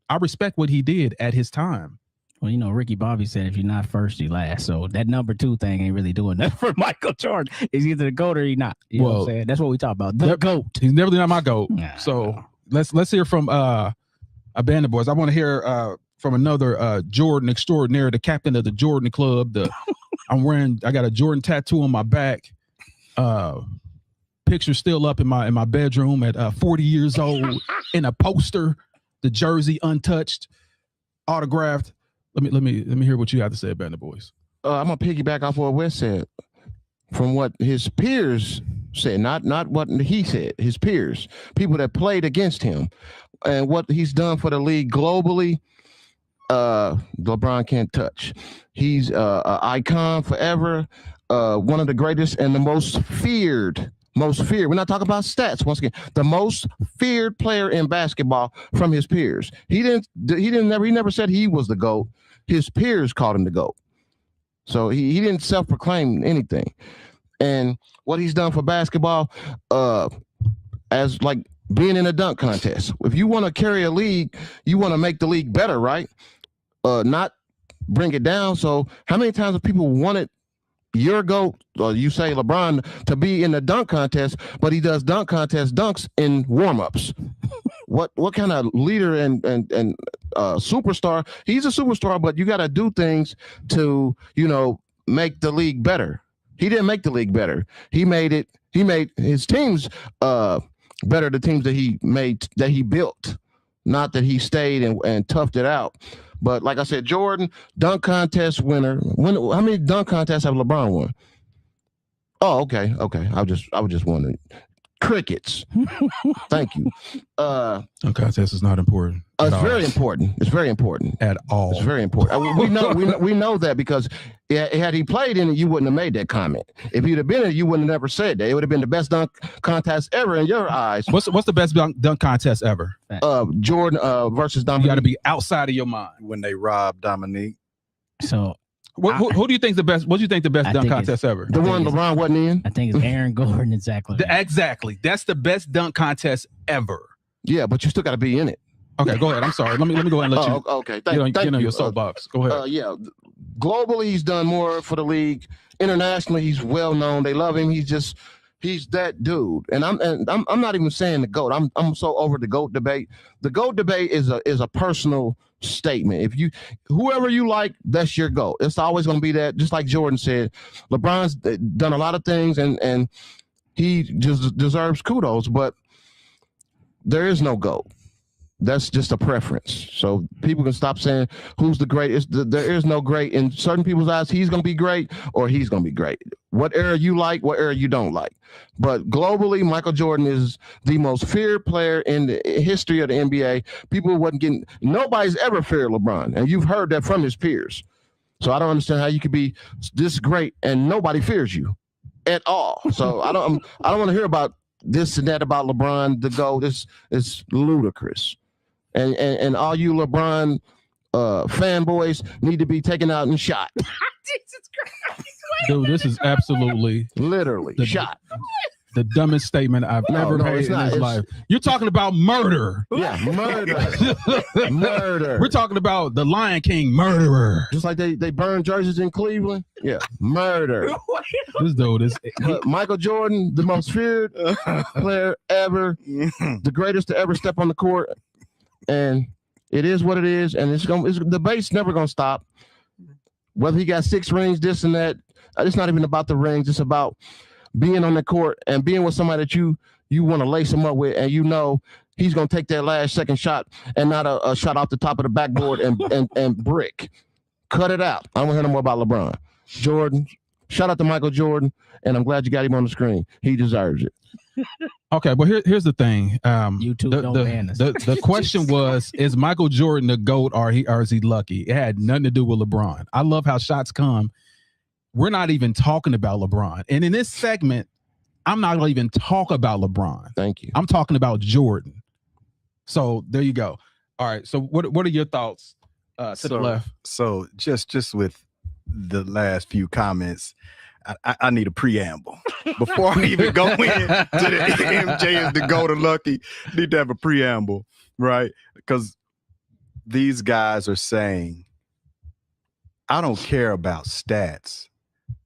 [SPEAKER 1] I respect what he did at his time.
[SPEAKER 4] Well, you know, Ricky Bobby said, if you're not first, you last. So that number 2 thing ain't really doing that for Michael Jordan. He's either the GOAT or he's not. You know what I'm saying? That's what we talk about. The GOAT.
[SPEAKER 1] He's never not my GOAT. So let's hear from a band of boys. I want to hear from another Jordan extraordinaire, the captain of the Jordan Club. I got a Jordan tattoo on my back. Picture still up in my bedroom at 40 years old in a poster, the jersey untouched, autographed. Let me hear what you have to say, band of boys.
[SPEAKER 2] I'm gonna piggyback off what Wes said, from what his peers said, not what he said. His peers, people that played against him, and what he's done for the league globally. LeBron can't touch. He's an icon forever. One of the greatest and the most feared. We're not talking about stats. Once again, the most feared player in basketball from his peers. He never said he was the GOAT. His peers called him the GOAT. So he didn't self-proclaim anything. And what he's done for basketball, as like being in a dunk contest. If you want to carry a league, you want to make the league better, right? Not bring it down. So how many times have people wanted your GOAT, or you say LeBron, to be in the dunk contest, but he does dunk contest dunks in warm-ups? What kind of leader and superstar? He's a superstar, but you got to do things to, make the league better. He didn't make the league better. He made his teams better, the teams that he built, not that he stayed and toughed it out. But like I said, Jordan, dunk contest winner. How many dunk contests have LeBron won? Oh, okay. I was just wondering. Crickets. Thank you.
[SPEAKER 1] Dunk contest is not important.
[SPEAKER 2] It's very important. It's very important.
[SPEAKER 1] At all.
[SPEAKER 2] It's very important. We know that, because had he played in it, you wouldn't have made that comment. If he'd have been in it, you wouldn't have never said that. It would have been the best dunk contest ever in your eyes.
[SPEAKER 1] What's the best dunk contest ever?
[SPEAKER 2] Jordan versus Dominique.
[SPEAKER 1] You got to be outside of your mind.
[SPEAKER 3] When they robbed Dominique.
[SPEAKER 4] So
[SPEAKER 1] who do you think the best? What do you think the best dunk contest ever?
[SPEAKER 2] The one LeBron wasn't in.
[SPEAKER 4] I think it's Aaron Gordon and Zach LaVine.
[SPEAKER 1] Exactly. That's the best dunk contest ever.
[SPEAKER 2] Yeah, but you still got to be in it.
[SPEAKER 1] Okay, go ahead. I'm sorry. Let me go ahead and let you.
[SPEAKER 2] Okay.
[SPEAKER 1] Thank
[SPEAKER 2] you.
[SPEAKER 1] Your soapbox. Go ahead.
[SPEAKER 2] Yeah. Globally, he's done more for the league. Internationally, he's well known. They love him. He's that dude. And I'm not even saying the GOAT. I'm so over the GOAT debate. The GOAT debate is a personal statement. If whoever you like, that's your GOAT. It's always going to be that. Just like Jordan said, LeBron's done a lot of things and he just deserves kudos, but there is no GOAT. That's just a preference. So people can stop saying who's the greatest. There is no great. In certain people's eyes, he's going to be great or he's going to be great. What era you like, what era you don't like. But globally, Michael Jordan is the most feared player in the history of the NBA. People nobody's ever feared LeBron. And you've heard that from his peers. So I don't understand how you could be this great and nobody fears you at all. So I don't want to hear about this and that about LeBron, the GOAT. It's ludicrous. And all you LeBron fanboys need to be taken out and shot.
[SPEAKER 5] Jesus Christ.
[SPEAKER 1] Dude, this is absolutely
[SPEAKER 2] literally shot.
[SPEAKER 1] The dumbest statement I've ever heard in his life. You're talking about murder.
[SPEAKER 2] Yeah, murder. Murder.
[SPEAKER 1] We're talking about the Lion King murderer.
[SPEAKER 2] Just like they burned jerseys in Cleveland. Yeah, murder.
[SPEAKER 1] This dude is
[SPEAKER 2] Michael Jordan, the most feared player ever, the greatest to ever step on the court. And it is what it is, and the debate's never gonna stop. Whether he got 6 rings, this and that, it's not even about the rings. It's about being on the court and being with somebody that you want to lace him up with, and you know he's gonna take that last second shot and not a shot off the top of the backboard and brick. Cut it out. I don't want to hear no more about LeBron. Jordan, shout out to Michael Jordan, and I'm glad you got him on the screen. He deserves it.
[SPEAKER 1] Okay, but here's the thing.
[SPEAKER 4] YouTube don't ban us.
[SPEAKER 1] The question was, is Michael Jordan the GOAT or is he lucky? It had nothing to do with LeBron. I love how shots come. We're not even talking about LeBron. And in this segment, I'm not going to even talk about LeBron.
[SPEAKER 2] Thank you.
[SPEAKER 1] I'm talking about Jordan. So there you go. All right. So what are your thoughts to the left?
[SPEAKER 3] So just with the last few comments, I need a preamble before I even go in to the MJ is the GOAT or lucky. Need to have a preamble, right? Because these guys are saying, I don't care about stats.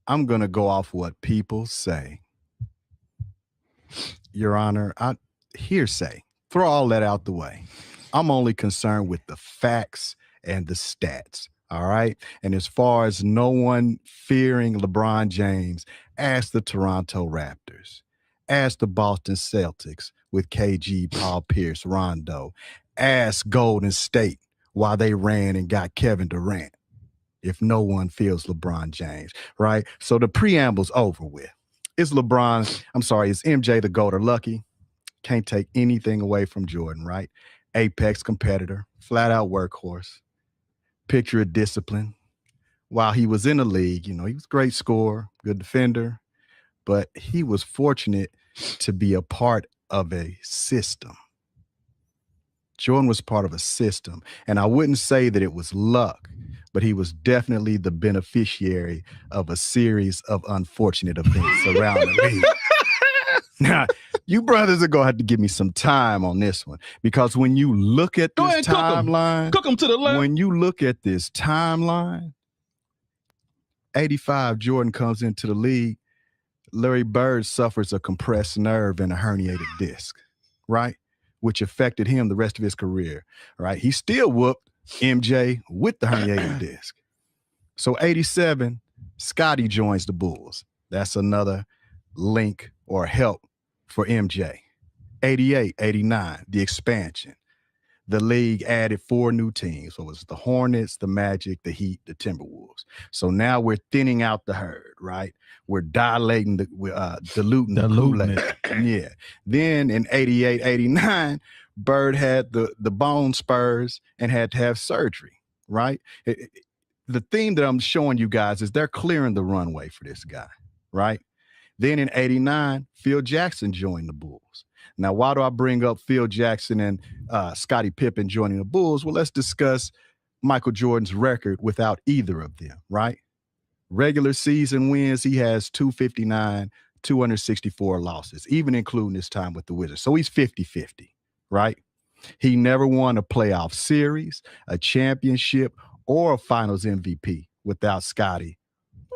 [SPEAKER 3] I'm going to go off what people say. Your Honor, hearsay. Throw all that out the way. I'm only concerned with the facts and the stats. All right. And as far as no one fearing LeBron James, ask the Toronto Raptors, ask the Boston Celtics with KG, Paul Pierce, Rondo, ask Golden State why they ran and got Kevin Durant. If no one feels LeBron James, right? So the preamble's over with. Is MJ the GOAT or lucky? Can't take anything away from Jordan, right? Apex competitor, flat out workhorse. Picture of discipline. While he was in the league, he was a great scorer, good defender, but he was fortunate to be a part of a system. Jordan was part of a system, and I wouldn't say that it was luck, but he was definitely the beneficiary of a series of unfortunate events around the league. Now, you brothers are going to have to give me some time on this one, because when you look at this timeline,
[SPEAKER 1] cook them to the left.
[SPEAKER 3] When you look at this timeline, 85, Jordan comes into the league. Larry Bird suffers a compressed nerve and a herniated disc, right? Which affected him the rest of his career, right? He still whooped MJ with the herniated disc. So 87, Scotty joins the Bulls. That's another link or help for MJ. 88, 89, the expansion. The league added 4 new teams. So it was the Hornets, the Magic, the Heat, the Timberwolves. So now we're thinning out the herd, right? We're diluting the Kool-Aid. Yeah. Then in 88, 89, Bird had the bone spurs and had to have surgery, right? The theme that I'm showing you guys is they're clearing the runway for this guy, right? Then in 89, Phil Jackson joined the Bulls. Now, why do I bring up Phil Jackson and Scottie Pippen joining the Bulls? Well, let's discuss Michael Jordan's record without either of them, right? Regular season wins, he has 259, 264 losses, even including his time with the Wizards. So he's 50-50, right? He never won a playoff series, a championship, or a finals MVP without Scottie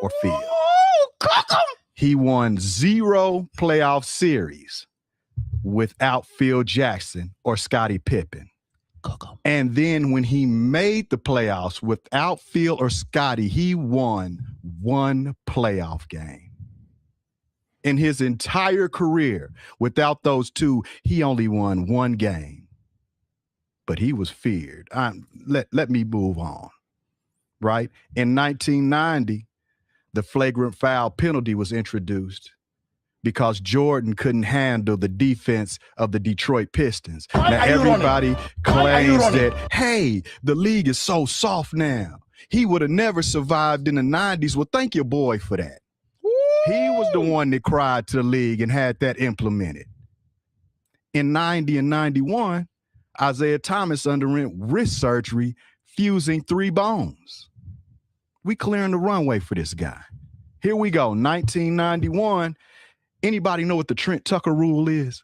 [SPEAKER 3] or Phil. He won 0 playoff series without Phil Jackson or Scottie Pippen. And then when he made the playoffs without Phil or Scottie, he won 1 playoff game. In his entire career, without those two, he only won 1 game. But he was feared. Let me move on, right? In 1990, the flagrant foul penalty was introduced because Jordan couldn't handle the defense of the Detroit Pistons. Now, everybody claims that, hey, the league is so soft now. He would have never survived in the 90s. Well, thank your boy for that. He was the one that cried to the league and had that implemented. In 90 and 91, Isaiah Thomas underwent wrist surgery, fusing 3 bones. We clearing the runway for this guy. Here we go, 1991. Anybody know what the Trent Tucker rule is?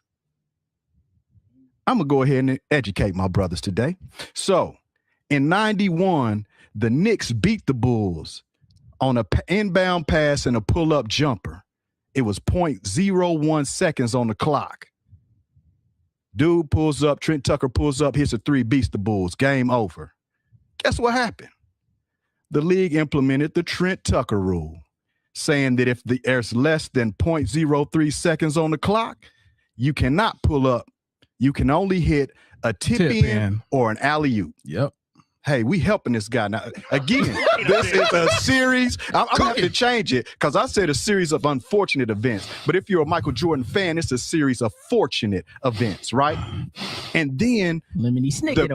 [SPEAKER 3] I'm going to go ahead and educate my brothers today. So, in 91, the Knicks beat the Bulls on an inbound pass and a pull-up jumper. It was 0.01 seconds on the clock. Dude pulls up, Trent Tucker pulls up, hits a 3, beats the Bulls. Game over. Guess what happened? The league implemented the Trent Tucker rule, saying that if there's less than 0.03 seconds on the clock, you cannot pull up. You can only hit a tip in or an alley-oop.
[SPEAKER 1] Yep.
[SPEAKER 3] Hey, we helping this guy now. Again, this is a series. I'm going to have to change it because I said a series of unfortunate events. But if you're a Michael Jordan fan, it's a series of fortunate events, right? And then the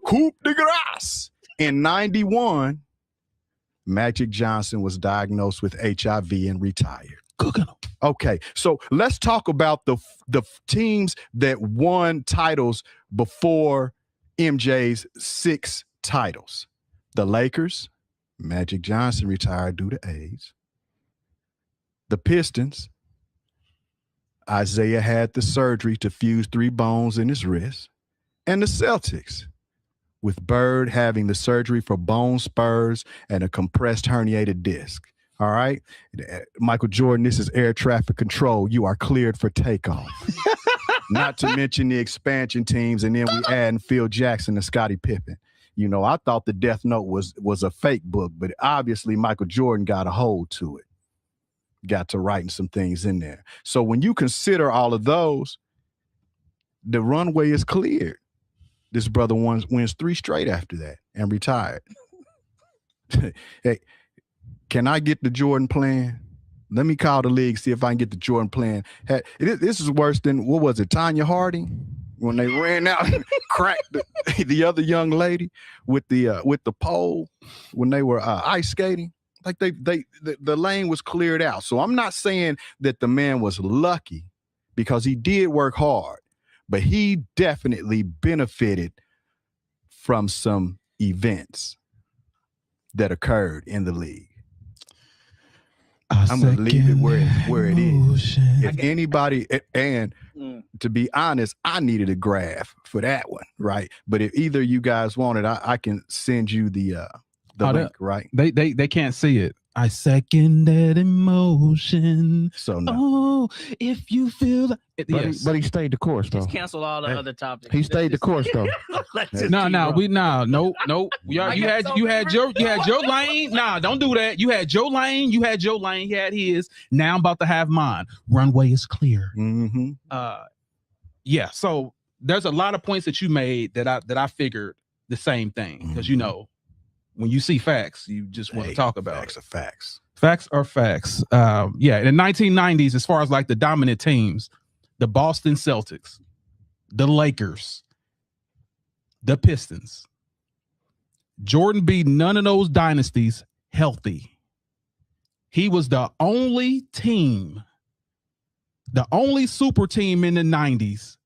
[SPEAKER 3] coup de grace. In 91, Magic Johnson was diagnosed with HIV and retired. Okay, so let's talk about the teams that won titles before MJ's 6 titles. The Lakers, Magic Johnson retired due to AIDS. The Pistons, Isaiah had the surgery to fuse 3 bones in his wrist. And the Celtics, with Bird having the surgery for bone spurs and a compressed herniated disc. All right. Michael Jordan, this is air traffic control. You are cleared for takeoff. Not to mention the expansion teams, and then we add Phil Jackson and Scottie Pippen. You know, I thought the Death Note was a fake book, but obviously Michael Jordan got a hold to it. Got to writing some things in there. So when you consider all of those, the runway is cleared. This brother wins 3 straight after that and retired. Hey, can I get the Jordan plan? Let me call the league, see if I can get the Jordan plan. Hey, this is worse than, what was it, Tanya Harding? When they ran out and cracked the other young lady with the pole when they were ice skating. Like the lane was cleared out. So I'm not saying that the man was lucky because he did work hard, but he definitely benefited from some events that occurred in the league. I'm going to leave it where it is. If anybody, and to be honest, I needed a graph for that one, right? But if either of you guys want it, I can send you the link, right?
[SPEAKER 1] They can't see it. I second that emotion.
[SPEAKER 3] So no.
[SPEAKER 1] Oh, if you feel it,
[SPEAKER 2] but he stayed the course though.
[SPEAKER 4] Just cancel all the other topics.
[SPEAKER 2] He stayed the course though.
[SPEAKER 1] Nope. You had your lane. Nah, don't do that. You had your lane. He had his. Now I'm about to have mine. Runway is clear.
[SPEAKER 3] Mm-hmm.
[SPEAKER 1] Yeah. So there's a lot of points that you made that I figured the same thing because you know. When you see facts, you just want to talk about
[SPEAKER 3] facts are facts.
[SPEAKER 1] Facts are facts. Yeah, in the 1990s, as far as like the dominant teams, the Boston Celtics, the Lakers, the Pistons, Jordan beat none of those dynasties healthy. He was the only team, the only super team in the 90s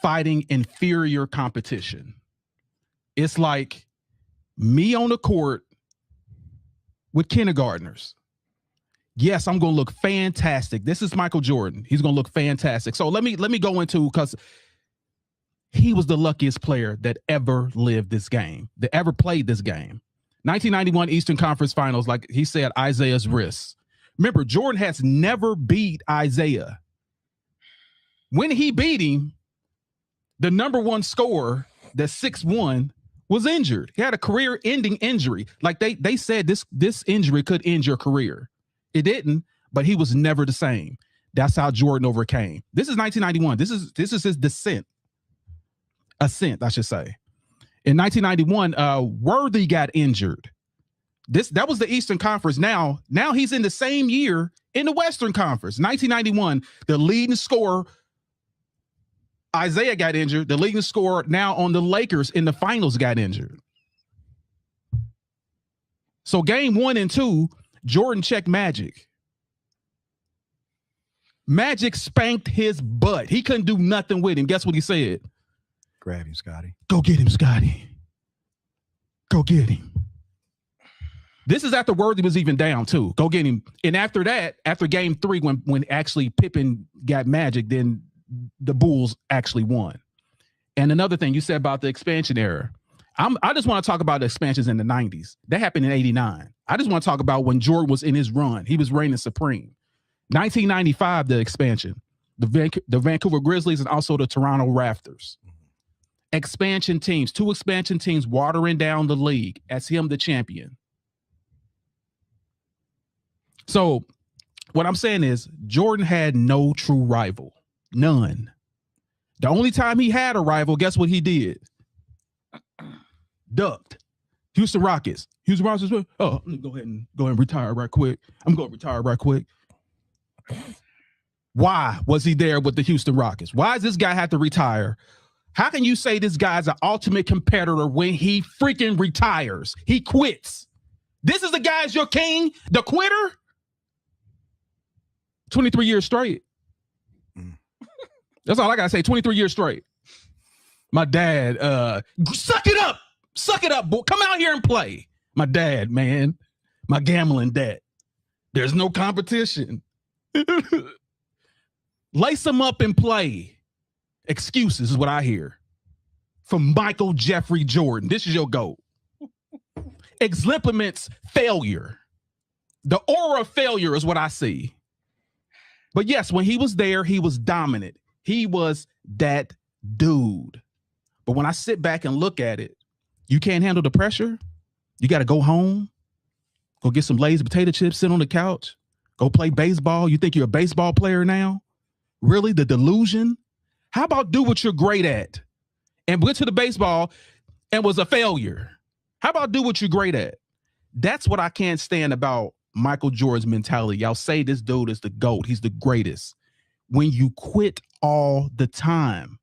[SPEAKER 1] fighting inferior competition. It's like me on the court with kindergartners. Yes, I'm going to look fantastic. This is Michael Jordan. He's going to look fantastic. So let me go into, because he was the luckiest player that ever lived this game, that ever played this game. 1991 Eastern Conference Finals, like he said, Isaiah's wrist. Remember, Jordan has never beat Isaiah. When he beat him, the number one scorer, the 6'1", was injured. He had a career-ending injury. Like they said, this injury could end your career. It didn't, but he was never the same. That's how Jordan overcame. This is 1991. This is his ascent, I should say. In 1991, Worthy got injured. That was the Eastern Conference. Now he's in the same year in the Western Conference. 1991, the leading scorer, Isaiah, got injured. The leading scorer now on the Lakers in the finals got injured. So game 1 and 2, Jordan checked Magic. Magic spanked his butt. He couldn't do nothing with him. Guess what he said?
[SPEAKER 3] Grab him, Scotty.
[SPEAKER 1] Go get him, Scotty. Go get him. This is after Worthy was even down too. Go get him. And after that, after game 3, when actually Pippen got Magic, then the Bulls actually won. And another thing you said about the expansion era, I just want to talk about the expansions in the 90s. That happened in 89. I just want to talk about when Jordan was in his run. He was reigning supreme. 1995, the expansion, the Vancouver Grizzlies and also the Toronto Raptors. Expansion teams, 2 expansion teams watering down the league as him the champion. So what I'm saying is Jordan had no true rival. None. The only time he had a rival, guess what he did? Ducked. Houston Rockets. Houston Rockets. Oh, let me go ahead and retire right quick. I'm going to retire right quick. Why was he there with the Houston Rockets? Why does this guy have to retire? How can you say this guy's an ultimate competitor when he freaking retires? He quits. This is the guy's your king, the quitter? 23 years straight. That's all I gotta say. 23 years straight. My dad, suck it up, boy. Come out here and play. My dad, man, my gambling debt. There's no competition. Lace them up and play. Excuses is what I hear from Michael Jeffrey Jordan. This is your GOAT. Exempliments failure. The aura of failure is what I see. But yes, when he was there, he was dominant. He was that dude. But when I sit back and look at it, you can't handle the pressure. You got to go home, go get some Lay's potato chips, sit on the couch, go play baseball. You think you're a baseball player now? Really? The delusion? How about do what you're great at and went to the baseball and was a failure? How about do what you're great at? That's what I can't stand about Michael Jordan's mentality. Y'all say this dude is the GOAT. He's the greatest. When you quit all the time.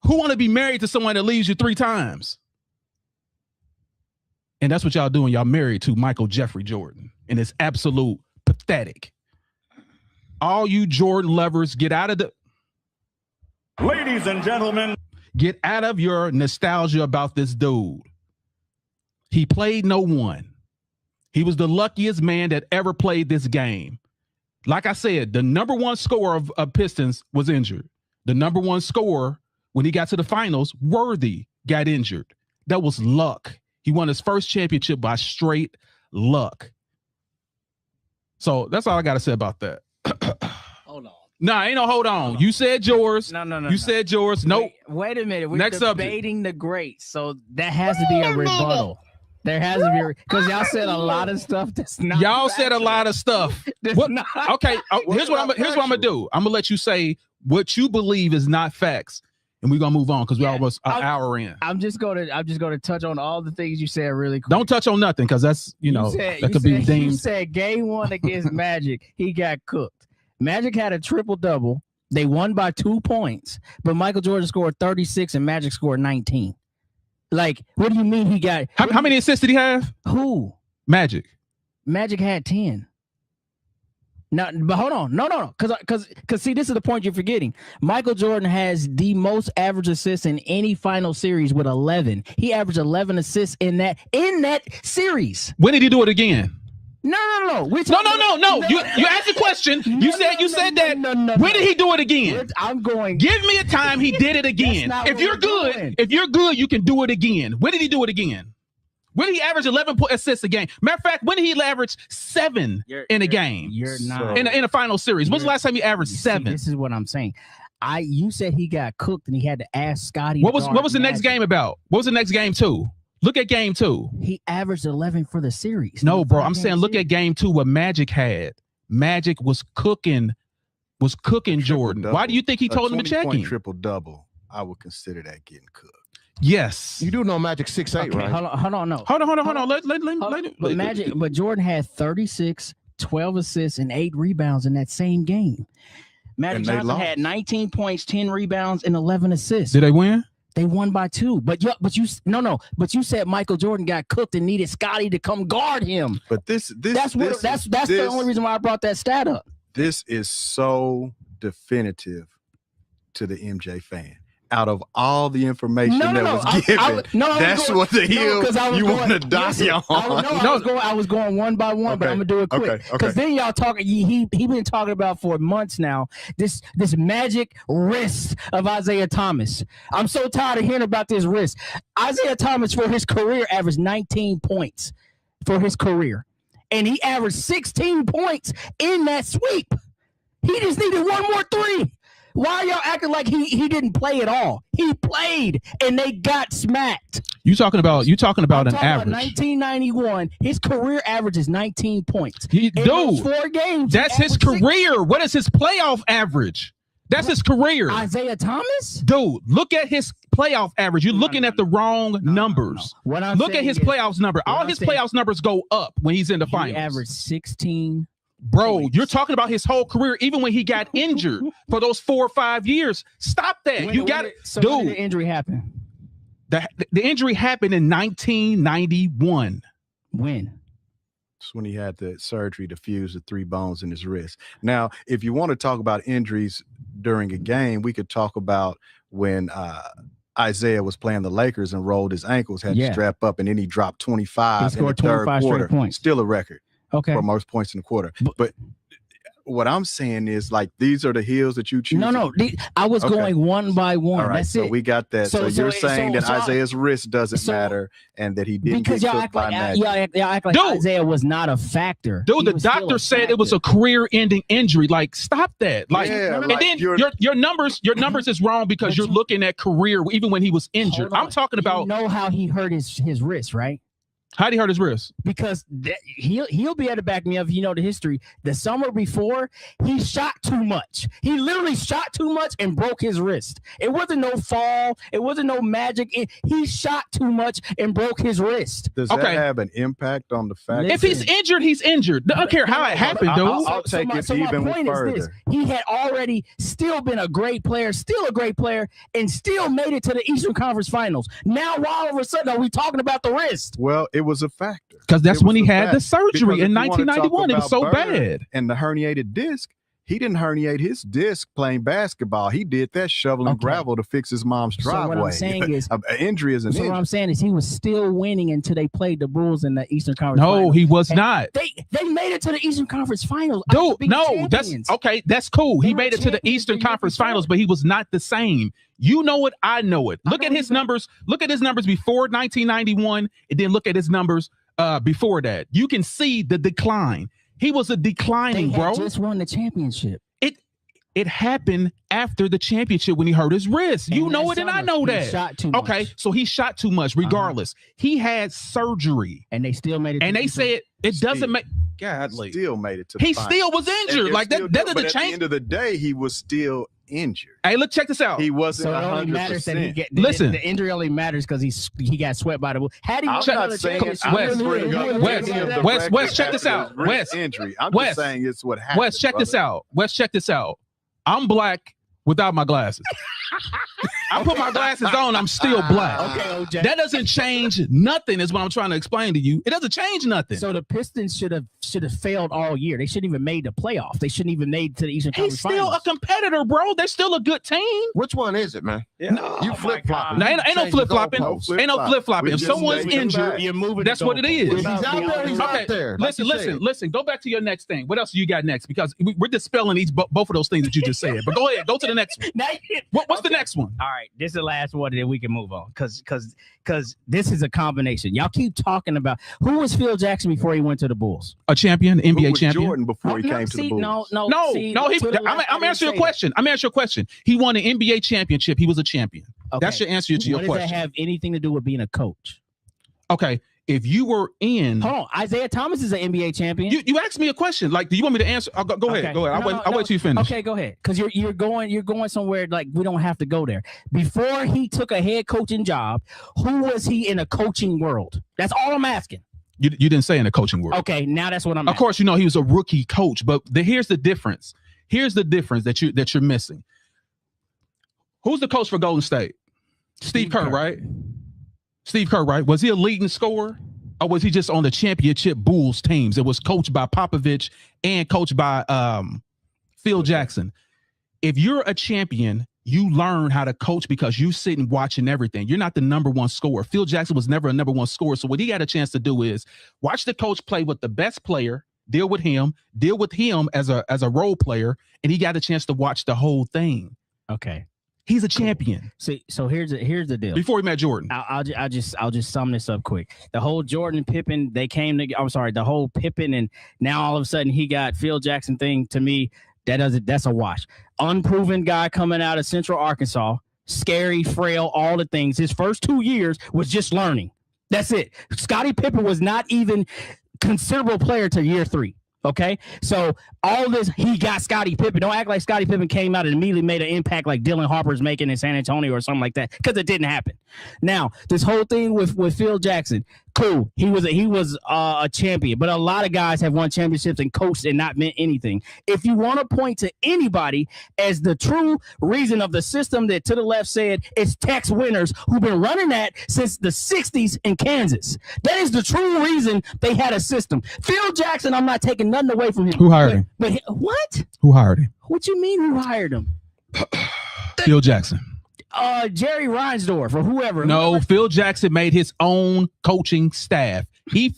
[SPEAKER 1] Who want to be married to someone that leaves you 3 times? And that's what y'all doing. Y'all married to Michael Jeffrey Jordan. And it's absolute pathetic. All you Jordan lovers, get out of the...
[SPEAKER 7] Ladies and gentlemen,
[SPEAKER 1] get out of your nostalgia about this dude. He played no one. He was the luckiest man that ever played this game. Like I said, the number one scorer of Pistons was injured. The number one scorer, when he got to the finals, Worthy, got injured. That was luck. He won his first championship by straight luck. So that's all I got to say about that.
[SPEAKER 4] Hold on.
[SPEAKER 1] Nah, ain't no hold on. You said yours.
[SPEAKER 4] No.
[SPEAKER 1] You said yours. Nope.
[SPEAKER 4] Wait a minute. We're
[SPEAKER 1] Next
[SPEAKER 4] debating the greats, so that has to be a rebuttal. There has to be, because y'all said a lot of stuff that's not.
[SPEAKER 1] Y'all said a lot of stuff. What? Okay, here's what I'm gonna do. I'm gonna let you say what you believe is not facts, and we're gonna move on because we're almost an hour in.
[SPEAKER 4] I'm just gonna touch on all the things you said really quick.
[SPEAKER 1] Don't touch on nothing because that's that could be deemed.
[SPEAKER 4] You said game 1 against Magic, he got cooked. Magic had a triple-double. They won by 2 points, but Michael Jordan scored 36 and Magic scored 19. Like, what do you mean he got...
[SPEAKER 1] How many assists did he have?
[SPEAKER 4] Who?
[SPEAKER 1] Magic.
[SPEAKER 4] Magic had 10. No, but hold on. No. Because see, this is the point you're forgetting. Michael Jordan has the most average assists in any final series with 11. He averaged 11 assists in that series.
[SPEAKER 1] When did he do it again?
[SPEAKER 4] No.
[SPEAKER 1] No. You asked the question. You said that. No. When did he do it again? Give me a time he did it again. If you're good, you can do it again. When did he do it again? When did he average 11 assists a game? Matter of fact, when did he average 7 in a game?
[SPEAKER 4] You're not
[SPEAKER 1] in a final series. When's the last time he averaged 7?
[SPEAKER 4] This is what I'm saying. You said he got cooked and he had to ask Scotty.
[SPEAKER 1] What was the next game about? What was the next game 2? Look at game 2.
[SPEAKER 4] He averaged 11 for the series.
[SPEAKER 1] No, bro. I'm saying look at game 2 what Magic had. Magic was cooking Jordan. Why do you think he told him to check him?
[SPEAKER 3] Triple-double. I would consider that getting cooked.
[SPEAKER 1] Yes.
[SPEAKER 2] You do know Magic 6'8",
[SPEAKER 4] Okay,
[SPEAKER 2] right?
[SPEAKER 4] Hold on. No.
[SPEAKER 1] Hold on.
[SPEAKER 4] But Jordan had 36, 12 assists, and 8 rebounds in that same game. Magic Johnson had 19 points, 10 rebounds, and 11 assists.
[SPEAKER 1] Did they win?
[SPEAKER 4] They won by 2. But you said Michael Jordan got cooked and needed Scotty to come guard him.
[SPEAKER 3] But that's
[SPEAKER 4] the only reason why I brought that stat up.
[SPEAKER 3] This is so definitive to the MJ fan. Out of all the information was given, that's what the hill you want to die on.
[SPEAKER 4] I was going one by one, but I'm gonna do it quick. Because then y'all talking. He been talking about for months now. This magic wrist of Isaiah Thomas. I'm so tired of hearing about this wrist. Isaiah Thomas for his career averaged 19 points for his career, and he averaged 16 points in that sweep. He just needed one more 3. Why are y'all acting like he didn't play at all? He played and they got smacked.
[SPEAKER 1] You talking about an average.
[SPEAKER 4] 1991, his career average is 19 points.
[SPEAKER 1] Dude,
[SPEAKER 4] 4 games.
[SPEAKER 1] That's his career. 6. What is his playoff average? That's his career.
[SPEAKER 4] Isaiah Thomas?
[SPEAKER 1] Dude, look at his playoff average. You're looking at the wrong numbers. Look at his playoffs number. All his playoffs numbers go up when he's in the finals.
[SPEAKER 4] He averaged 16.
[SPEAKER 1] Bro, you're talking about his whole career, even when he got injured for those 4 or 5 years. Stop that. When did the
[SPEAKER 4] injury happen?
[SPEAKER 1] The injury happened in 1991.
[SPEAKER 4] When?
[SPEAKER 3] It's when he had the surgery to fuse the 3 bones in his wrist. Now, if you want to talk about injuries during a game, we could talk about when Isaiah was playing the Lakers and rolled his ankles, had to strap up, and then he dropped 25 in the third quarter. Still a record.
[SPEAKER 4] Okay.
[SPEAKER 3] For most points in the quarter. But what I'm saying is, like, these are the hills that you choose.
[SPEAKER 4] No. I was going one by one.
[SPEAKER 3] All right,
[SPEAKER 4] That's
[SPEAKER 3] so
[SPEAKER 4] it.
[SPEAKER 3] we got that. So you're saying that Isaiah's wrist doesn't matter and that he didn't get cooked by Magic.
[SPEAKER 4] Y'all act like Isaiah was not a factor.
[SPEAKER 1] Dude, the doctor said it was a career-ending injury. Like, stop that. Like, and then your numbers is wrong because you're looking at career even when he was injured. I'm talking about.
[SPEAKER 4] You know how he hurt his wrist, right?
[SPEAKER 1] How did he hurt his wrist?
[SPEAKER 4] Because he'll be able to back me up if you know the history. The summer before, he shot too much. He literally shot too much and broke his wrist. It wasn't no fall. It wasn't no magic. He shot too much and broke his wrist.
[SPEAKER 3] Does that have an impact on the fact?
[SPEAKER 1] If he's injured, he's injured. I don't care how it happened, dude.
[SPEAKER 3] I'll take it even further.
[SPEAKER 4] He had already still been a great player, and still made it to the Eastern Conference Finals. Now, why all of a sudden are we talking about the wrist?
[SPEAKER 3] Well, it was a factor.
[SPEAKER 1] Because that's when he had the surgery in 1991. It was so bad.
[SPEAKER 3] And the herniated disc, he didn't herniate his disc playing basketball. He did that shoveling gravel to fix his mom's driveway.
[SPEAKER 4] So what I'm saying is,
[SPEAKER 3] an injury is an injury.
[SPEAKER 4] What I'm saying is he was still winning until they played the Bulls in the Eastern Conference
[SPEAKER 1] Finals.
[SPEAKER 4] No,
[SPEAKER 1] he was not.
[SPEAKER 4] They made it to the Eastern Conference Finals.
[SPEAKER 1] Dude, no, that's okay. That's cool. He made it to the Eastern Conference Finals, but he was not the same. You know it. I know it. Look at his numbers. Look at his numbers before 1991, and then look at his numbers before that. You can see the decline. He was a declining, bro.
[SPEAKER 4] Just won the championship.
[SPEAKER 1] It happened after the championship when he hurt his wrist. You know it, and I know that.
[SPEAKER 4] He shot too much.
[SPEAKER 1] Okay, so he shot too much. Regardless, he had surgery,
[SPEAKER 4] and they still made it.
[SPEAKER 1] And they said it doesn't make. Godly,
[SPEAKER 3] still made it to.
[SPEAKER 1] He still was injured. Like that doesn't change.
[SPEAKER 3] At the end of the day, he was still injured.
[SPEAKER 1] Hey, look, check this out.
[SPEAKER 3] He wasn't.
[SPEAKER 4] So it only matters that he
[SPEAKER 1] listen.
[SPEAKER 4] The injury only matters because he got swept by the. Had he
[SPEAKER 3] I'm not saying
[SPEAKER 1] Wes, check this out. Wes,
[SPEAKER 3] injury. I'm just saying it's what happened.
[SPEAKER 1] Wes, check this out. Wes, check this out. I'm black without my glasses. I put my glasses on, I'm still black.
[SPEAKER 4] Okay, OJ.
[SPEAKER 1] That doesn't change nothing, is what I'm trying to explain to you. It doesn't change nothing.
[SPEAKER 4] So the Pistons should have failed all year. They shouldn't even made the playoff. They shouldn't even made to the Eastern Conference
[SPEAKER 1] He's still
[SPEAKER 4] Finals.
[SPEAKER 1] a competitor, bro. They're still a good team.
[SPEAKER 2] Which one is it, man?
[SPEAKER 3] Yeah.
[SPEAKER 2] You flip-flopping.
[SPEAKER 1] No, ain't no flip-flopping. Ain't no flip-flopping. If someone's injured,
[SPEAKER 4] you're moving.
[SPEAKER 1] That's what it is.
[SPEAKER 2] He's out there. He's out there.
[SPEAKER 1] Listen. Go back to your next thing. What else do you got next? Because we're dispelling both of those things that you just said. But go ahead. Go to the next one. What's the next one?
[SPEAKER 4] All right, this is the last one, and then we can move on. Because this is a combination. Y'all keep talking about who was Phil Jackson before he went to the Bulls?
[SPEAKER 1] A champion,
[SPEAKER 3] Who
[SPEAKER 1] NBA
[SPEAKER 3] was
[SPEAKER 1] champion.
[SPEAKER 3] Jordan before he came to the Bulls?
[SPEAKER 1] No. I'm answering your question. I'm answering your question. He won an NBA championship. He was a champion.
[SPEAKER 4] Okay.
[SPEAKER 1] That's your answer to your question.
[SPEAKER 4] What does that have anything to do with being a coach?
[SPEAKER 1] Okay. If you were in,
[SPEAKER 4] hold on, Isaiah Thomas is an NBA champion.
[SPEAKER 1] You asked me a question. Like, do you want me to answer? Go ahead. Go ahead. I'll wait till you finish.
[SPEAKER 4] Okay, go ahead. Because you're going somewhere like we don't have to go there. Before he took a head coaching job, who was he in a coaching world? That's all I'm asking.
[SPEAKER 1] You didn't say in the coaching world.
[SPEAKER 4] Okay, now that's what I'm
[SPEAKER 1] asking. Of course, he was a rookie coach, but here's the difference. Here's the difference that you're missing. Who's the coach for Golden State? Steve Kerr, right? Steve Kerr, right? Was he a leading scorer? Or was he just on the championship Bulls teams? It was coached by Popovich and coached by Phil Jackson. If you're a champion, you learn how to coach because you sit and watching everything. You're not the number one scorer. Phil Jackson was never a number one scorer. So what he had a chance to do is watch the coach play with the best player, deal with him as a role player, and he got a chance to watch the whole thing.
[SPEAKER 4] Okay.
[SPEAKER 1] He's a champion.
[SPEAKER 4] See, so here's the deal.
[SPEAKER 1] Before he met Jordan,
[SPEAKER 4] I'll just sum this up quick. The whole Jordan Pippen, the whole Pippen, and now all of a sudden he got Phil Jackson thing. To me, that's a wash. Unproven guy coming out of Central Arkansas, scary, frail, all the things. His first 2 years was just learning. That's it. Scottie Pippen was not even considerable player to year 3. Okay, so all this, he got Scottie Pippen. Don't act like Scottie Pippen came out and immediately made an impact like Dylan Harper's making in San Antonio or something like that, because it didn't happen. Now, this whole thing with Phil Jackson, cool. He was a champion, but a lot of guys have won championships and coached and not meant anything. If you want to point to anybody as the true reason of the system that to the left said it's Tex winners who've been running that since the 60s in Kansas. That is the true reason they had a system. Phil Jackson, I'm not taking nothing away from him.
[SPEAKER 1] Who hired him?
[SPEAKER 4] But what?
[SPEAKER 1] Who hired him?
[SPEAKER 4] What you mean who hired him?
[SPEAKER 1] Phil Jackson.
[SPEAKER 4] Jerry Reinsdorf or whoever.
[SPEAKER 1] No, Phil Jackson made his own coaching staff. He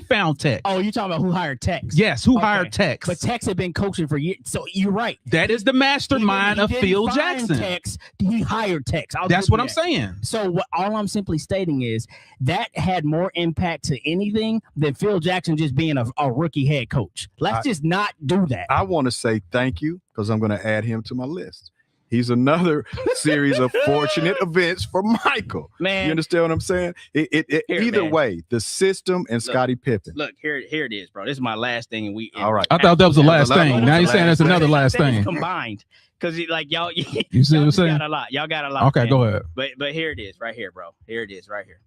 [SPEAKER 1] found Tex.
[SPEAKER 4] Oh, you talking about who hired Tex?
[SPEAKER 1] Yes, who hired Tex?
[SPEAKER 4] But Tex had been coaching for years. So you're right.
[SPEAKER 1] That is the mastermind of Phil Jackson.
[SPEAKER 4] Tex, he hired Tex.
[SPEAKER 1] That's what I'm saying.
[SPEAKER 4] So all I'm simply stating is that had more impact to anything than Phil Jackson just being a rookie head coach. Let's just not do that.
[SPEAKER 3] I want to say thank you because I'm going to add him to my list. He's another series of fortunate events for Michael.
[SPEAKER 4] Man,
[SPEAKER 3] you understand what I'm saying? Either way, the system and Scottie Pippen.
[SPEAKER 4] Look, here it is, bro. This is my last thing, and
[SPEAKER 3] all right.
[SPEAKER 1] I thought that was the last thing. Now you're saying that's another last thing
[SPEAKER 4] combined. Because like y'all,
[SPEAKER 1] you see what I'm saying?
[SPEAKER 4] Y'all got a lot.
[SPEAKER 1] Okay,
[SPEAKER 4] man.
[SPEAKER 1] go ahead.
[SPEAKER 4] But here it is, right here, bro. Here it is, right here.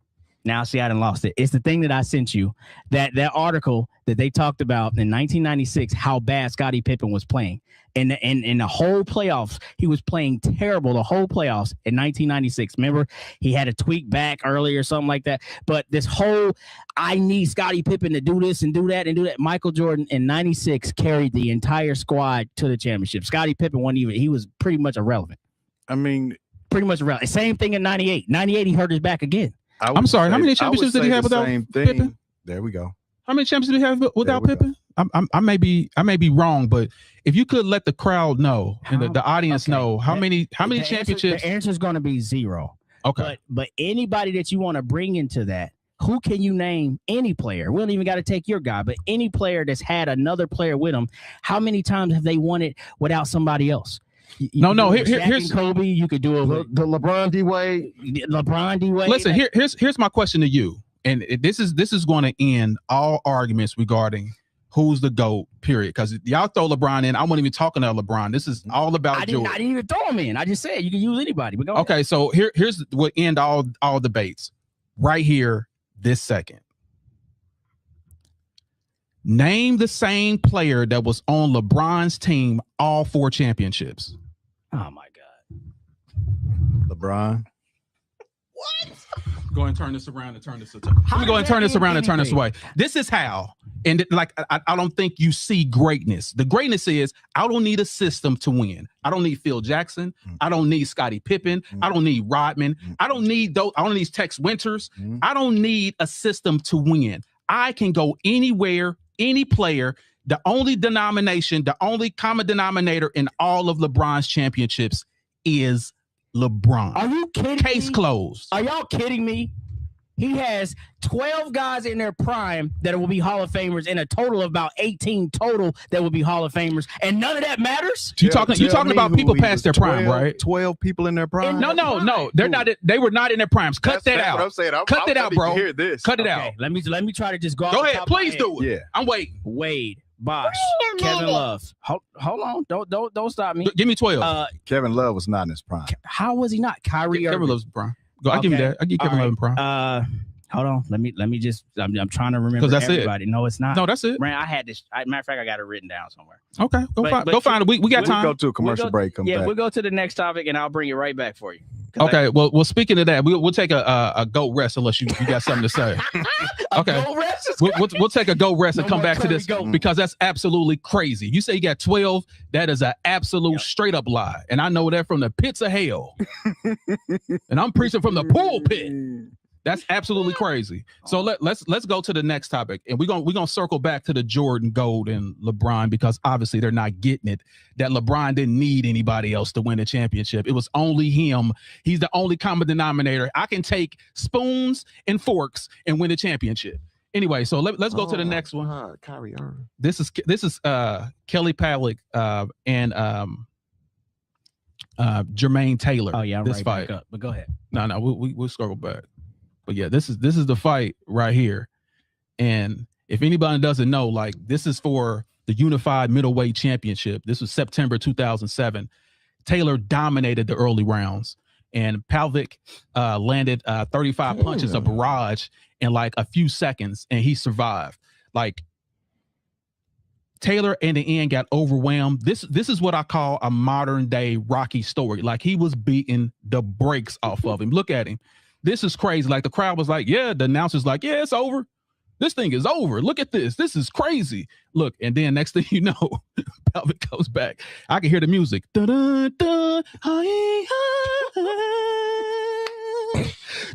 [SPEAKER 4] Now, see, I done lost it. It's the thing that I sent you, that article that they talked about in 1996, how bad Scottie Pippen was playing. And the whole playoffs, he was playing terrible the whole playoffs in 1996. Remember, he had a tweak back early or something like that. But this whole, I need Scottie Pippen to do this and do that and do that. Michael Jordan in 96 carried the entire squad to the championship. Scottie Pippen he was pretty much irrelevant.
[SPEAKER 3] I mean,
[SPEAKER 4] pretty much irrelevant. Same thing in 98. 98, he hurt his back again.
[SPEAKER 1] I'm sorry. How many championships did he have without Pippen?
[SPEAKER 3] There we go.
[SPEAKER 1] How many championships did he have without Pippen? I may be wrong, but if you could let the crowd know and the audience know how many championships.
[SPEAKER 4] The answer is going to be 0.
[SPEAKER 1] Okay.
[SPEAKER 4] But anybody that you want to bring into that, who can you name? Any player? We don't even got to take your guy, but any player that's had another player with him. How many times have they won it without somebody else? Here's Kobe. You could do it.
[SPEAKER 2] The LeBron D-Wade.
[SPEAKER 1] Listen, here's my question to you, and this is going to end all arguments regarding who's the GOAT. Period. Because y'all throw LeBron in, I wasn't even talking about LeBron. This is all about Jordan.
[SPEAKER 4] I didn't even throw him in. I just said you can use anybody. But go ahead.
[SPEAKER 1] Okay, so here's what end all debates right here this second. Name the same player that was on LeBron's team all 4 championships.
[SPEAKER 4] Oh my God.
[SPEAKER 3] LeBron.
[SPEAKER 1] What? Go and turn this around and turn this. Let me go and turn this around and turn this away. This is how. And like I don't think you see greatness. The greatness is I don't need a system to win. I don't need Phil Jackson. I don't need Scottie Pippen. I don't need Rodman. I don't need these Tex Winters. I don't need a system to win. I can go anywhere, any player. The only common denominator in all of LeBron's championships is LeBron.
[SPEAKER 4] Are you kidding
[SPEAKER 1] Case
[SPEAKER 4] me?
[SPEAKER 1] closed.
[SPEAKER 4] Are y'all kidding me? He has 12 guys in their prime that will be Hall of Famers, and a total of about 18 total that will be Hall of Famers, and none of that matters.
[SPEAKER 1] You talking about people past their prime, right?
[SPEAKER 3] 12 people in their prime.
[SPEAKER 1] No. They're not. They were not in their primes. Cut that out.
[SPEAKER 3] What I'm saying.
[SPEAKER 1] Cut that out, bro.
[SPEAKER 3] Hear this.
[SPEAKER 1] Cut it out.
[SPEAKER 4] Okay, let me try to just go.
[SPEAKER 1] Go ahead, please do it.
[SPEAKER 3] Yeah.
[SPEAKER 1] I'm waiting.
[SPEAKER 4] Wade, Bosh, Kevin Love. Hold on. Don't stop me.
[SPEAKER 1] Give me 12.
[SPEAKER 3] Kevin Love was not in his prime.
[SPEAKER 4] How was he not? Kyrie
[SPEAKER 1] Kevin
[SPEAKER 4] Irving.
[SPEAKER 1] Love's prime. Go. I give you that. I give Kevin Love in prime.
[SPEAKER 4] Hold on. Let me just. I'm trying to remember.
[SPEAKER 1] 'Cause that's
[SPEAKER 4] everybody. No, it's not.
[SPEAKER 1] No, that's it.
[SPEAKER 4] Man, I had this. Matter of fact, I got it written down somewhere.
[SPEAKER 1] Okay, go find it. We got time.
[SPEAKER 3] We'll go to a commercial break. Come back.
[SPEAKER 4] We'll go to the next topic, and I'll bring it right back for you.
[SPEAKER 1] Okay. Well, speaking of that, we'll take a go rest unless you got something to say. Okay.
[SPEAKER 4] Go rest is
[SPEAKER 1] We'll take a go rest and
[SPEAKER 4] No
[SPEAKER 1] come
[SPEAKER 4] more
[SPEAKER 1] back to
[SPEAKER 4] Curry
[SPEAKER 1] this
[SPEAKER 4] go.
[SPEAKER 1] because that's absolutely crazy. You say you got 12. That is an absolute straight up lie, and I know that from the pits of hell. And I'm preaching from the pulpit. That's absolutely crazy. So let's go to the next topic, and we're gonna circle back to the Jordan, Gold, and LeBron because obviously they're not getting it. That LeBron didn't need anybody else to win the championship. It was only him. He's the only common denominator. I can take spoons and forks and win the championship. Anyway, so let's go to the next one.
[SPEAKER 2] Kyrie Irving.
[SPEAKER 1] This is Kelly Pavlik and Jermaine Taylor.
[SPEAKER 4] Oh yeah, I'm
[SPEAKER 1] this
[SPEAKER 4] right
[SPEAKER 1] fight.
[SPEAKER 4] back up. But go ahead.
[SPEAKER 1] No, we'll circle back. But yeah, this is the fight right here. And if anybody doesn't know, like this is for the unified middleweight championship. This was September 2007. Taylor dominated the early rounds, and Pavlik landed 35 punches, a barrage in like a few seconds, and he survived. Like Taylor in the end got overwhelmed. This is what I call a modern day Rocky story. Like he was beating the brakes off of him. Look at him. This is crazy. Like the crowd was like, yeah, the announcer's like, yeah, it's over. This thing is over. Look at this. This is crazy. Look, and then next thing you know, Pavlik goes back. I can hear the music. Dun-dun-dun,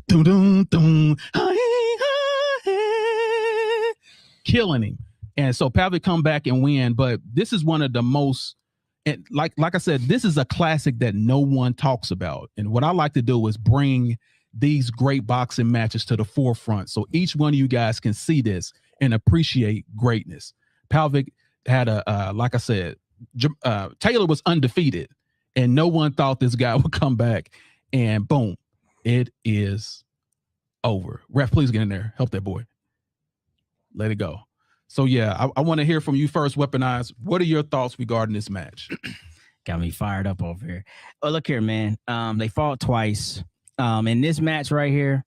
[SPEAKER 1] dun-dun-dun, killing him. And so Pavlik come back and win. But this is one of the most, and like I said, this is a classic that no one talks about. And what I like to do is bring these great boxing matches to the forefront so each one of you guys can see this and appreciate greatness. Pavlik had like I said, Taylor was undefeated and no one thought this guy would come back, and boom, it is over. Ref, please get in there. Help that boy. Let it go. So yeah, I want to hear from you first, Weaponize. What are your thoughts regarding this match?
[SPEAKER 4] Got me fired up over here. Oh, look here, man. They fought twice. In this match right here,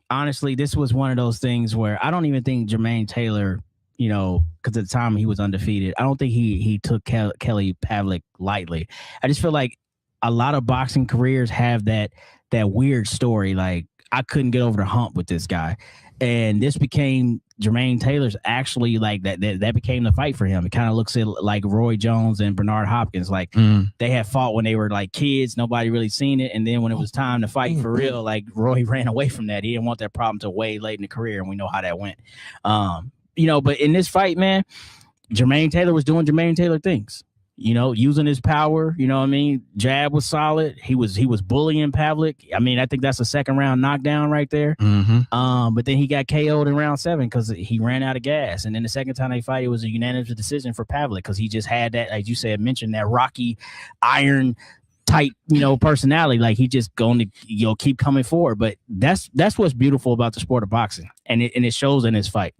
[SPEAKER 4] honestly, this was one of those things where I don't even think Jermaine Taylor, because at the time he was undefeated, I don't think he took Kelly Pavlik lightly. I just feel like a lot of boxing careers have that weird story. Like I couldn't get over the hump with this guy, and this became Jermaine Taylor's actually like that became the fight for him. It kind of looks like Roy Jones and Bernard Hopkins. Like they had fought when they were like kids, nobody really seen it. And then when it was time to fight for real, like Roy ran away from that. He didn't want that problem till way late in the career. And we know how that went. But in this fight, man, Jermaine Taylor was doing Jermaine Taylor things. Using his power, jab was solid. He was bullying Pavlik. I mean, I think that's a second round knockdown right there. But then he got KO'd in round 7 because he ran out of gas. And then the second time they fight, it was a unanimous decision for Pavlik because he just had that, as you said, mentioned that Rocky iron type, personality. Like he just going to, keep coming forward. But that's what's beautiful about the sport of boxing, and it shows in this fight.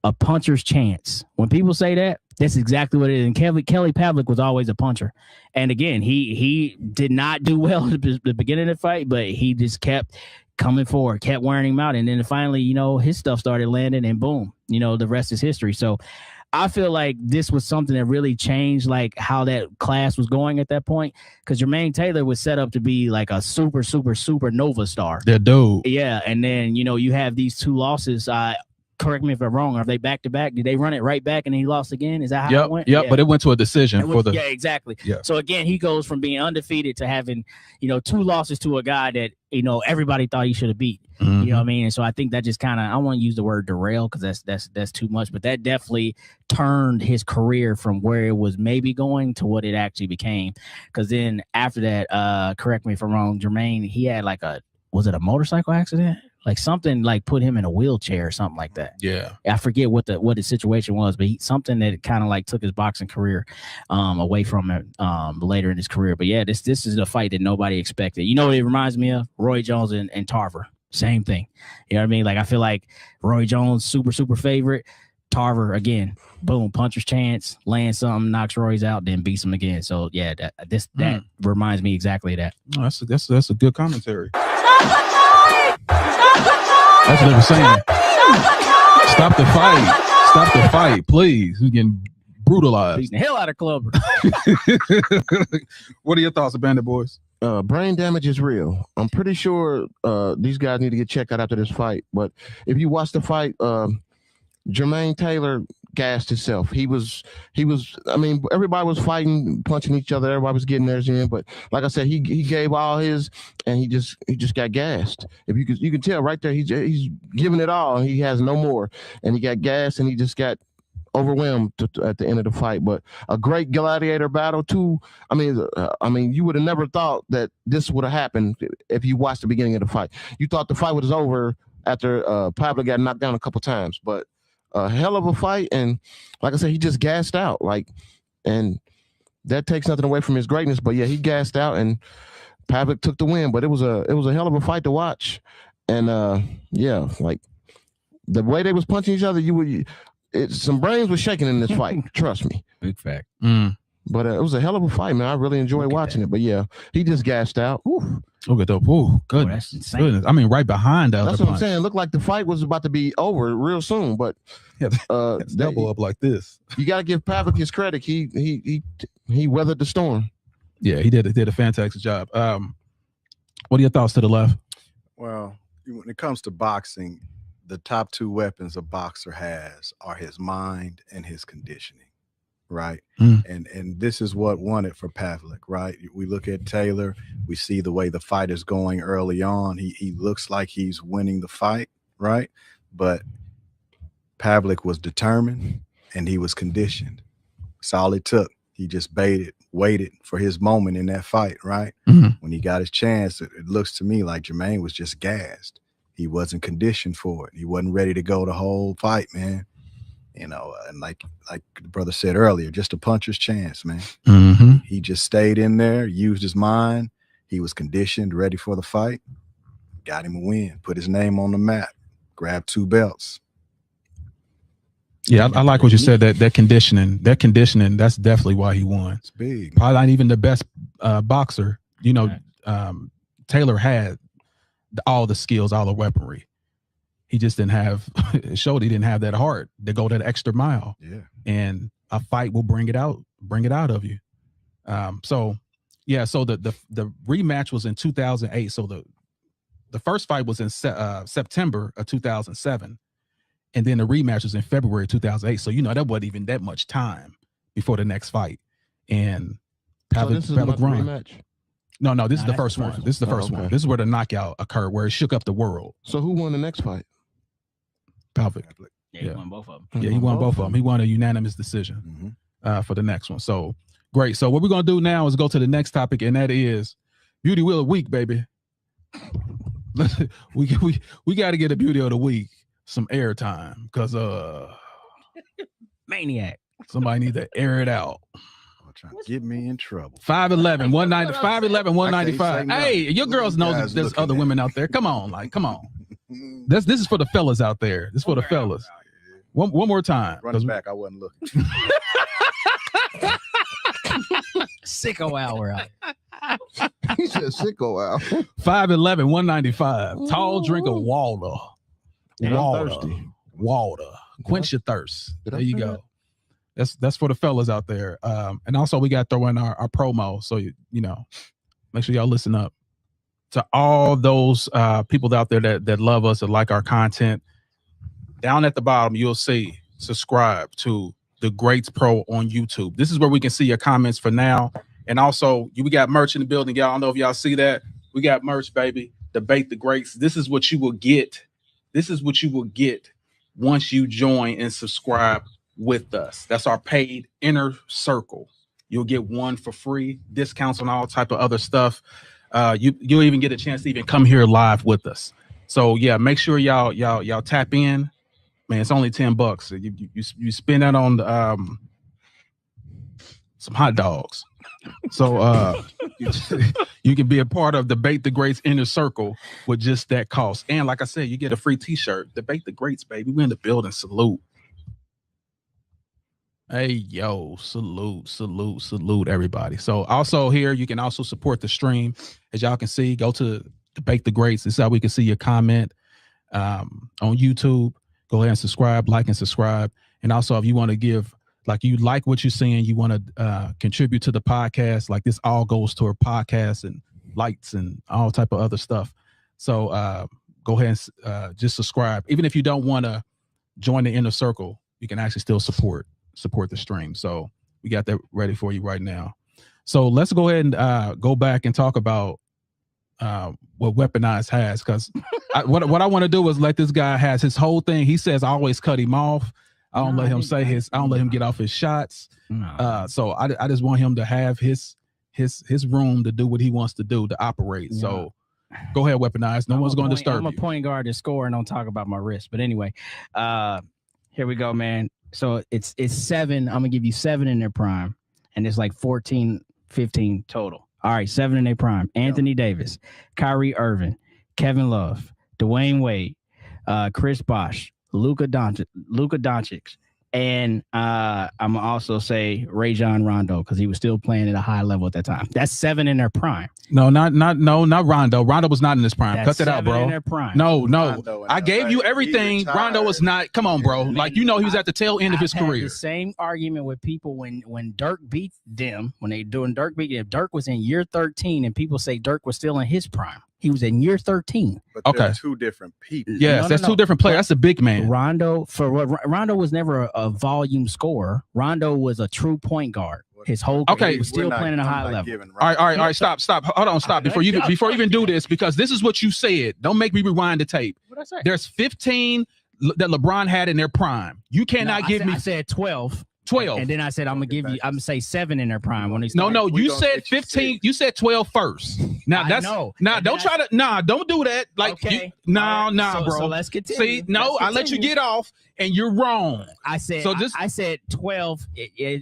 [SPEAKER 4] A puncher's chance. When people say that, that's exactly what it is. And Kelly Pavlik was always a puncher. And again, he did not do well at the beginning of the fight, but he just kept coming forward, kept wearing him out. And then finally, his stuff started landing, and boom, the rest is history. So I feel like this was something that really changed like how that class was going at that point, because Jermaine Taylor was set up to be like a super, super, super nova star.
[SPEAKER 1] That dude.
[SPEAKER 4] Yeah. And then, you have these two losses. correct me if I'm wrong. Are they back to back? Did they run it right back and he lost again? Is that how it went?
[SPEAKER 1] Yep. But it went to a decision for the.
[SPEAKER 4] Yeah, exactly.
[SPEAKER 1] Yeah.
[SPEAKER 4] So again, he goes from being undefeated to having, 2 losses to a guy that everybody thought he should have beat.
[SPEAKER 1] Mm-hmm.
[SPEAKER 4] You know what I mean? And so I think that just kind of, I want to use the word derail because that's too much, but that definitely turned his career from where it was maybe going to what it actually became. Because then after that, correct me if I'm wrong, Jermaine, he had was it a motorcycle accident? Like something like put him in a wheelchair or something like that.
[SPEAKER 1] Yeah.
[SPEAKER 4] I forget what the situation was, but something that kind of like took his boxing career away from it later in his career. But yeah, this is a fight that nobody expected. You know what it reminds me of? Roy Jones and Tarver. Same thing. You know what I mean? Like I feel like Roy Jones, super favorite. Tarver again, boom, puncher's chance, lands something, knocks Roy's out, then beats him again. So yeah, that reminds me exactly of that.
[SPEAKER 1] Oh, that's a good commentary. That's what they were saying. Stop the fight. Stop the fight, please. We're getting brutalized.
[SPEAKER 4] Beating the hell out of Clubber.
[SPEAKER 1] What are your thoughts, Bandit Boys?
[SPEAKER 2] Brain damage is real. I'm pretty sure these guys need to get checked out after this fight. But if you watch the fight, Jermaine Taylor gassed himself. He was. I mean, everybody was fighting, punching each other. Everybody was getting theirs in. But like I said, he gave all his, and he just got gassed. If you can tell right there, he's giving it all. And he has no more, and he got gassed, and he just got overwhelmed at the end of the fight. But a great gladiator battle too. I mean, you would have never thought that this would have happened if you watched the beginning of the fight. You thought the fight was over after Pablo got knocked down a couple times, but a hell of a fight. And like I said, he just gassed out. And that takes nothing away from his greatness. But yeah, he gassed out, and Pavlik took the win. But it was a hell of a fight to watch. And yeah, like the way they was punching each other, some brains were shaking in this fight. Trust me.
[SPEAKER 4] Big fact.
[SPEAKER 2] But it was a hell of a fight, man. I really enjoyed watching it. But yeah, he just gassed out.
[SPEAKER 1] Look at the goodness.
[SPEAKER 4] That's insane.
[SPEAKER 1] Goodness. I mean, right behind the other
[SPEAKER 2] That's what
[SPEAKER 1] punch.
[SPEAKER 2] I'm saying. It looked like the fight was about to be over real soon. But
[SPEAKER 1] it's double up like this.
[SPEAKER 2] You got to give Pavlik his credit. He weathered the storm.
[SPEAKER 1] Yeah, he did a fantastic job. What are your thoughts to the left?
[SPEAKER 3] Well, when it comes to boxing, the top 2 weapons a boxer has are his mind and his conditioning, right? And this is what won it for Pavlik, right? We look at Taylor, we see the way the fight is going early on. He looks like he's winning the fight, right? But Pavlik was determined and he was conditioned. That's all it took. He just waited for his moment in that fight, right? When he got his chance, it looks to me like Jermaine was just gassed. He wasn't conditioned for it. He wasn't ready to go the whole fight, man. And like the brother said earlier, just a puncher's chance, man. He just stayed in there, used his mind. He was conditioned, ready for the fight. Got him a win, put his name on the map, grabbed 2 belts.
[SPEAKER 1] Yeah, I like what you said, that conditioning, that's definitely why he won.
[SPEAKER 3] It's big.
[SPEAKER 1] Probably not even the best boxer. Taylor had all the skills, all the weaponry. He just didn't have, it showed he didn't have that heart to go that extra mile.
[SPEAKER 3] Yeah.
[SPEAKER 1] And a fight will bring it out of you. So the rematch was in 2008. So the first fight was in September of 2007. And then the rematch was in February 2008. So, that wasn't even that much time before the next fight. And
[SPEAKER 2] This is not the rematch.
[SPEAKER 1] No, this is the first one. This is the first one. This is where the knockout occurred, where it shook up the world.
[SPEAKER 2] So who won the next fight?
[SPEAKER 1] Pavlik.
[SPEAKER 4] Yeah, he won both of them.
[SPEAKER 1] Yeah, he won both of them. He won a unanimous decision for the next one. So great. So what we're gonna do now is go to the next topic, and that is Beauty Wheel of the Week, baby. we got to get a Beauty of the Week some airtime because
[SPEAKER 4] Maniac.
[SPEAKER 1] Somebody need to air it out.
[SPEAKER 3] Trying to get me in trouble.
[SPEAKER 1] 5'11", 195. Hey, your girls know that there's other women out there. Come on. This is for the fellas out there. This is for the fellas. One more time.
[SPEAKER 3] Running back, I wasn't looking.
[SPEAKER 4] Sicko hour.
[SPEAKER 2] He said sicko hour.
[SPEAKER 1] 5'11", 195. Tall drink of water. Water. Quench your thirst. There you go. That's for the fellas out there. And also we got to throw in our promo. So, make sure y'all listen up to all those people out there that love us, that like our content. down at the bottom, you'll see subscribe to the Greats Pro on YouTube. This is where we can see your comments for now. And also, we got merch in the building. Y'all, I don't know if y'all see that. We got merch, baby. Debate the Greats. This is what you will get. This is what you will get once you join and subscribe with us. That's our paid inner circle. You'll get one for free, discounts on all type of other stuff. You'll even get a chance to even come here live with us. So yeah, make sure y'all tap in. Man, it's only $10. You spend that on some hot dogs. So you can be a part of Debate the Greats inner circle with just that cost. And like I said, you get a free t-shirt. Debate the Greats, baby. We're in the building. Salute. Hey, yo, salute everybody. So also here, you can also support the stream. As y'all can see, go to Debate the Greats. This is how we can see your comment on YouTube. Go ahead and subscribe, like and subscribe. And also if you want to give, like you like what you're seeing, you want to contribute to the podcast, like this all goes toward podcasts and lights and all type of other stuff. So go ahead and just subscribe. Even if you don't want to join the inner circle, you can actually still support the stream. So we got that ready for you right now. So let's go ahead and go back and talk about what Weaponized has, because what I want to do is let this guy has his whole thing. He says I always cut him off. I don't let him say his. I don't let him get off his shots. So I just want him to have his room to do what he wants to do, to operate. Yeah. So go ahead, Weaponized. No one's going to disturb you.
[SPEAKER 4] I'm a point guard to score and don't talk about my wrist. But anyway, here we go, man. So it's 7. I'm gonna give you 7 in their prime, and it's like 14, 15 total. All right, 7 in their prime. Anthony Davis, Kyrie Irving, Kevin Love, Dwayne Wade, Chris Bosh, Luka Doncic, and I'm gonna also say Rajon Rondo, because he was still playing at a high level at that time. That's 7 in their prime.
[SPEAKER 1] No, not Rondo. Rondo was not in his prime. Cut that out, bro.
[SPEAKER 4] In their prime.
[SPEAKER 1] No. I gave you everything. Rondo was not. Come on, bro. Like, you know, he was at the tail end of his career.
[SPEAKER 4] The same argument with people when Dirk beat them, when they doing Dirk beat them. Dirk was in year 13, and people say Dirk was still in his prime. He was in year 13.
[SPEAKER 3] But they're two different people.
[SPEAKER 1] Yes, that's two different players. That's a big man.
[SPEAKER 4] Rondo was never a volume scorer. Rondo was a true point guard. His whole career, he was still playing at a high level.
[SPEAKER 1] All right. Stop. Hold on, stop. Before you even do this, because this is what you said. Don't make me rewind the tape.
[SPEAKER 4] What I say?
[SPEAKER 1] There's 15 that LeBron had in their prime. You cannot give me.
[SPEAKER 4] I said 12.
[SPEAKER 1] 12.
[SPEAKER 4] And then I said, I'm gonna say 7 in their prime when they
[SPEAKER 1] start. No, you said 15. You said 12 first. Now don't do that. Like,
[SPEAKER 4] okay.
[SPEAKER 1] Nah, bro.
[SPEAKER 4] So let's continue.
[SPEAKER 1] See, I let you get off, and you're wrong.
[SPEAKER 4] I said 12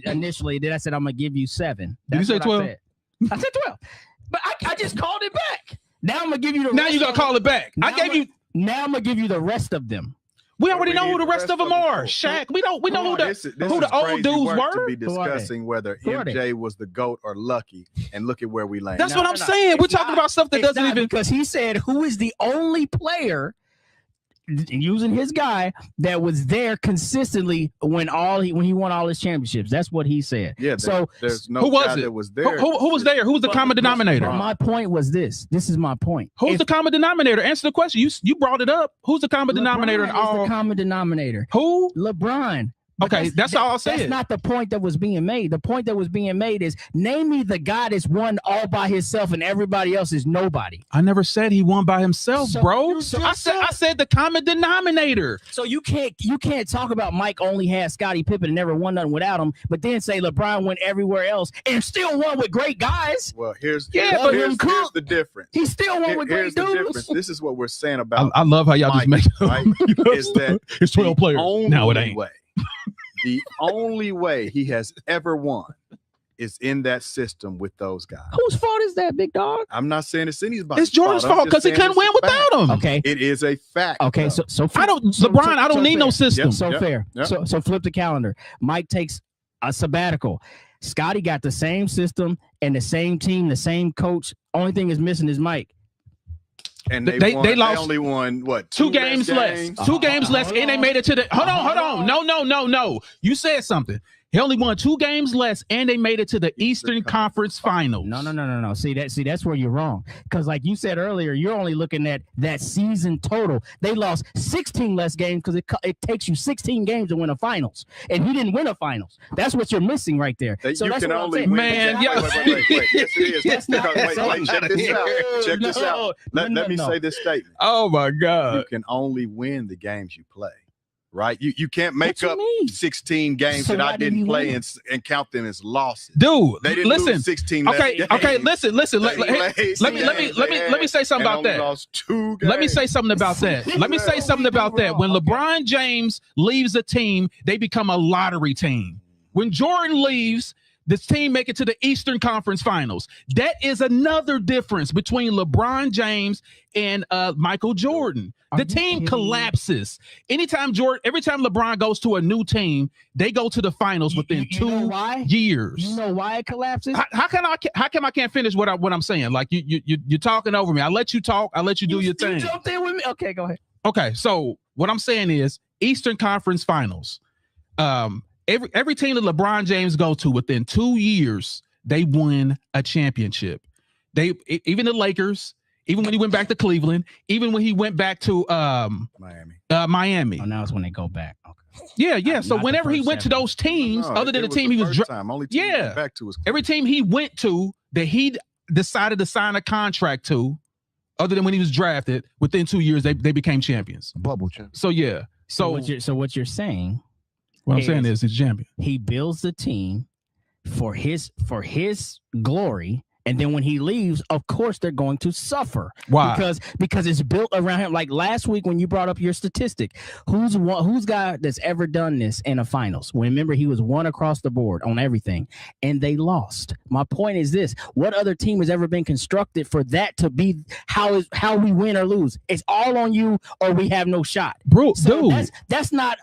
[SPEAKER 4] initially. Then I said, I'm gonna give you 7.
[SPEAKER 1] Did you say 12?
[SPEAKER 4] I said 12, but I just called it back. Now I'm gonna give you the.
[SPEAKER 1] Now you gotta call it back. Now
[SPEAKER 4] I'm gonna give you the rest of them.
[SPEAKER 1] We already know who the rest of them are. Shaq. We know who the old dudes were.
[SPEAKER 3] To be discussing whether MJ was the GOAT or Lucky, and look at where we landed.
[SPEAKER 1] That's what I'm saying. We're talking about stuff that doesn't even,
[SPEAKER 4] because he said who is the only player, using his guy, that was there consistently when he won all his championships. That's what he said.
[SPEAKER 3] Yeah.
[SPEAKER 4] So
[SPEAKER 3] there's no
[SPEAKER 1] who was
[SPEAKER 3] guy
[SPEAKER 1] it?
[SPEAKER 3] that was there.
[SPEAKER 1] Who was there? Who was the common denominator?
[SPEAKER 4] My point was this. This is my point.
[SPEAKER 1] Who's the common denominator? Answer the question. You brought it up. Who's the common denominator in all?
[SPEAKER 4] The common denominator.
[SPEAKER 1] Who?
[SPEAKER 4] LeBron.
[SPEAKER 1] Okay, that's all I said.
[SPEAKER 4] That's not the point that was being made. The point that was being made is, name me the guy that's won all by himself and everybody else is nobody.
[SPEAKER 1] I never said he won by himself, bro. I said the common denominator.
[SPEAKER 4] So you can't talk about Mike only had Scottie Pippen and never won nothing without him, but then say LeBron went everywhere else and still won with great guys.
[SPEAKER 3] Well, here's the difference.
[SPEAKER 4] He still won with great dudes.
[SPEAKER 3] This is what we're saying about.
[SPEAKER 1] I love how y'all
[SPEAKER 3] Mike,
[SPEAKER 1] just make
[SPEAKER 3] right? Is that
[SPEAKER 1] it's 12 players. Now it ain't.
[SPEAKER 3] The only way he has ever won is in that system with those guys.
[SPEAKER 4] Whose fault is that, big dog?
[SPEAKER 3] I'm not saying it's anybody's.
[SPEAKER 1] It's Jordan's fault because he couldn't win without him.
[SPEAKER 4] Okay,
[SPEAKER 3] it is a fact.
[SPEAKER 4] Okay, so
[SPEAKER 1] I don't need no system.
[SPEAKER 4] Fair. So flip the calendar. Mike takes a sabbatical. Scotty got the same system and the same team, the same coach. Only thing is missing is Mike.
[SPEAKER 3] And they lost. They only won what?
[SPEAKER 1] 2 games less. 2 games less, and they made it to the. Hold on. No. You said something. He only won 2 games less, and they made it to the Eastern Conference Finals.
[SPEAKER 4] No. See that's where you're wrong. Because like you said earlier, you're only looking at that season total. They lost 16 less games because it takes you 16 games to win a finals, and he didn't win a finals. That's what you're missing right there.
[SPEAKER 3] So
[SPEAKER 4] you
[SPEAKER 3] can only
[SPEAKER 1] win. Man,
[SPEAKER 3] wait. Yes, it is. Check this out. Let me say this statement.
[SPEAKER 1] Oh my God!
[SPEAKER 3] You can only win the games you play. Right, you can't make up 16 games
[SPEAKER 4] so
[SPEAKER 3] that I didn't play and count them as losses.
[SPEAKER 1] Dude,
[SPEAKER 3] they didn't
[SPEAKER 1] listen.
[SPEAKER 3] lose 16.
[SPEAKER 1] Okay, listen. Let me say something about that.
[SPEAKER 3] Lost 2 games.
[SPEAKER 1] Let me say something about that. When LeBron James leaves a team, they become a lottery team. When Jordan leaves, this team make it to the Eastern Conference Finals. That is another difference between LeBron James and Michael Jordan. The team collapses. Every time LeBron goes to a new team, they go to the finals within 2 years.
[SPEAKER 4] You know why it collapses?
[SPEAKER 1] How come I can't finish what I'm saying? Like you're talking over me. I let you talk. I let you do your thing.
[SPEAKER 4] You jumped in with me. Okay, go ahead.
[SPEAKER 1] Okay, so what I'm saying is Eastern Conference Finals. Every team that LeBron James go to within 2 years, they win a championship. Even the Lakers. Even when he went back to Cleveland, even when he went back to Miami.
[SPEAKER 4] Oh, now it's when they go back. Okay.
[SPEAKER 1] Yeah. So whenever he went to those teams, other than the team he was
[SPEAKER 3] back to his
[SPEAKER 1] every team he went to that he decided to sign a contract to, other than when he was drafted, within 2 years they became champions.
[SPEAKER 2] Bubble champ.
[SPEAKER 1] So yeah. So
[SPEAKER 4] what you're saying?
[SPEAKER 1] What I'm saying is he's champion.
[SPEAKER 4] He builds the team for his glory. And then when he leaves, of course, they're going to suffer.
[SPEAKER 1] Why?
[SPEAKER 4] Because it's built around him. Like last week when you brought up your statistic, who's guy that's ever done this in a finals? Remember, he was 1 across the board on everything, and they lost. My point is this: what other team has ever been constructed for that to be how we win or lose? It's all on you, or we have no shot,
[SPEAKER 1] bro.
[SPEAKER 4] So
[SPEAKER 1] dude,
[SPEAKER 4] that's not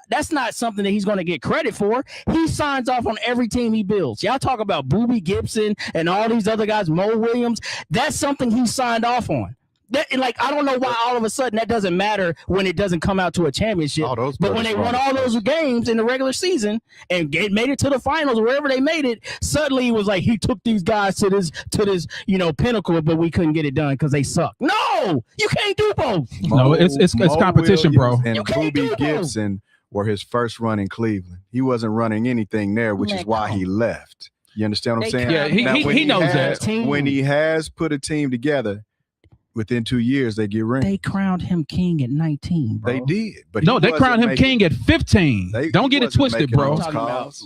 [SPEAKER 4] something that he's going to get credit for. He signs off on every team he builds. Y'all talk about Boobie Gibson and all these other guys. Mo Williams, that's something he signed off on. I don't know why all of a sudden that doesn't matter when it doesn't come out to a championship. But when they won all those games in the regular season and made it to the finals, wherever they made it, suddenly it was like he took these guys to this pinnacle, but we couldn't get it done because they suck. No, you can't do both.
[SPEAKER 1] No, it's competition, bro.
[SPEAKER 3] And Boobie Gibson were his first run in Cleveland. He wasn't running anything there, which is why he left. You understand what I'm saying?
[SPEAKER 1] Yeah, he knows that.
[SPEAKER 3] When he has put a team together, within 2 years they get rings.
[SPEAKER 4] They crowned him king at 19, bro.
[SPEAKER 3] They did, but
[SPEAKER 1] they crowned him king at 15. Don't get it twisted, bro.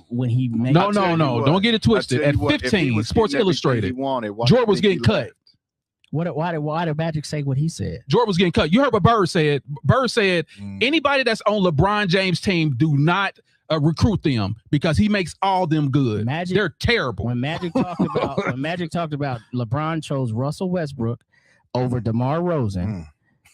[SPEAKER 4] When he made
[SPEAKER 1] no, don't get it twisted. At 15, Sports Illustrated, Jordan was getting cut.
[SPEAKER 4] Why did Magic say what he said?
[SPEAKER 1] Jordan was getting cut. You heard what Bird said. Bird said anybody that's on LeBron James' team, do not recruit them because he makes all them good. They're terrible.
[SPEAKER 4] When Magic talked about LeBron chose Russell Westbrook over DeMar DeRozan.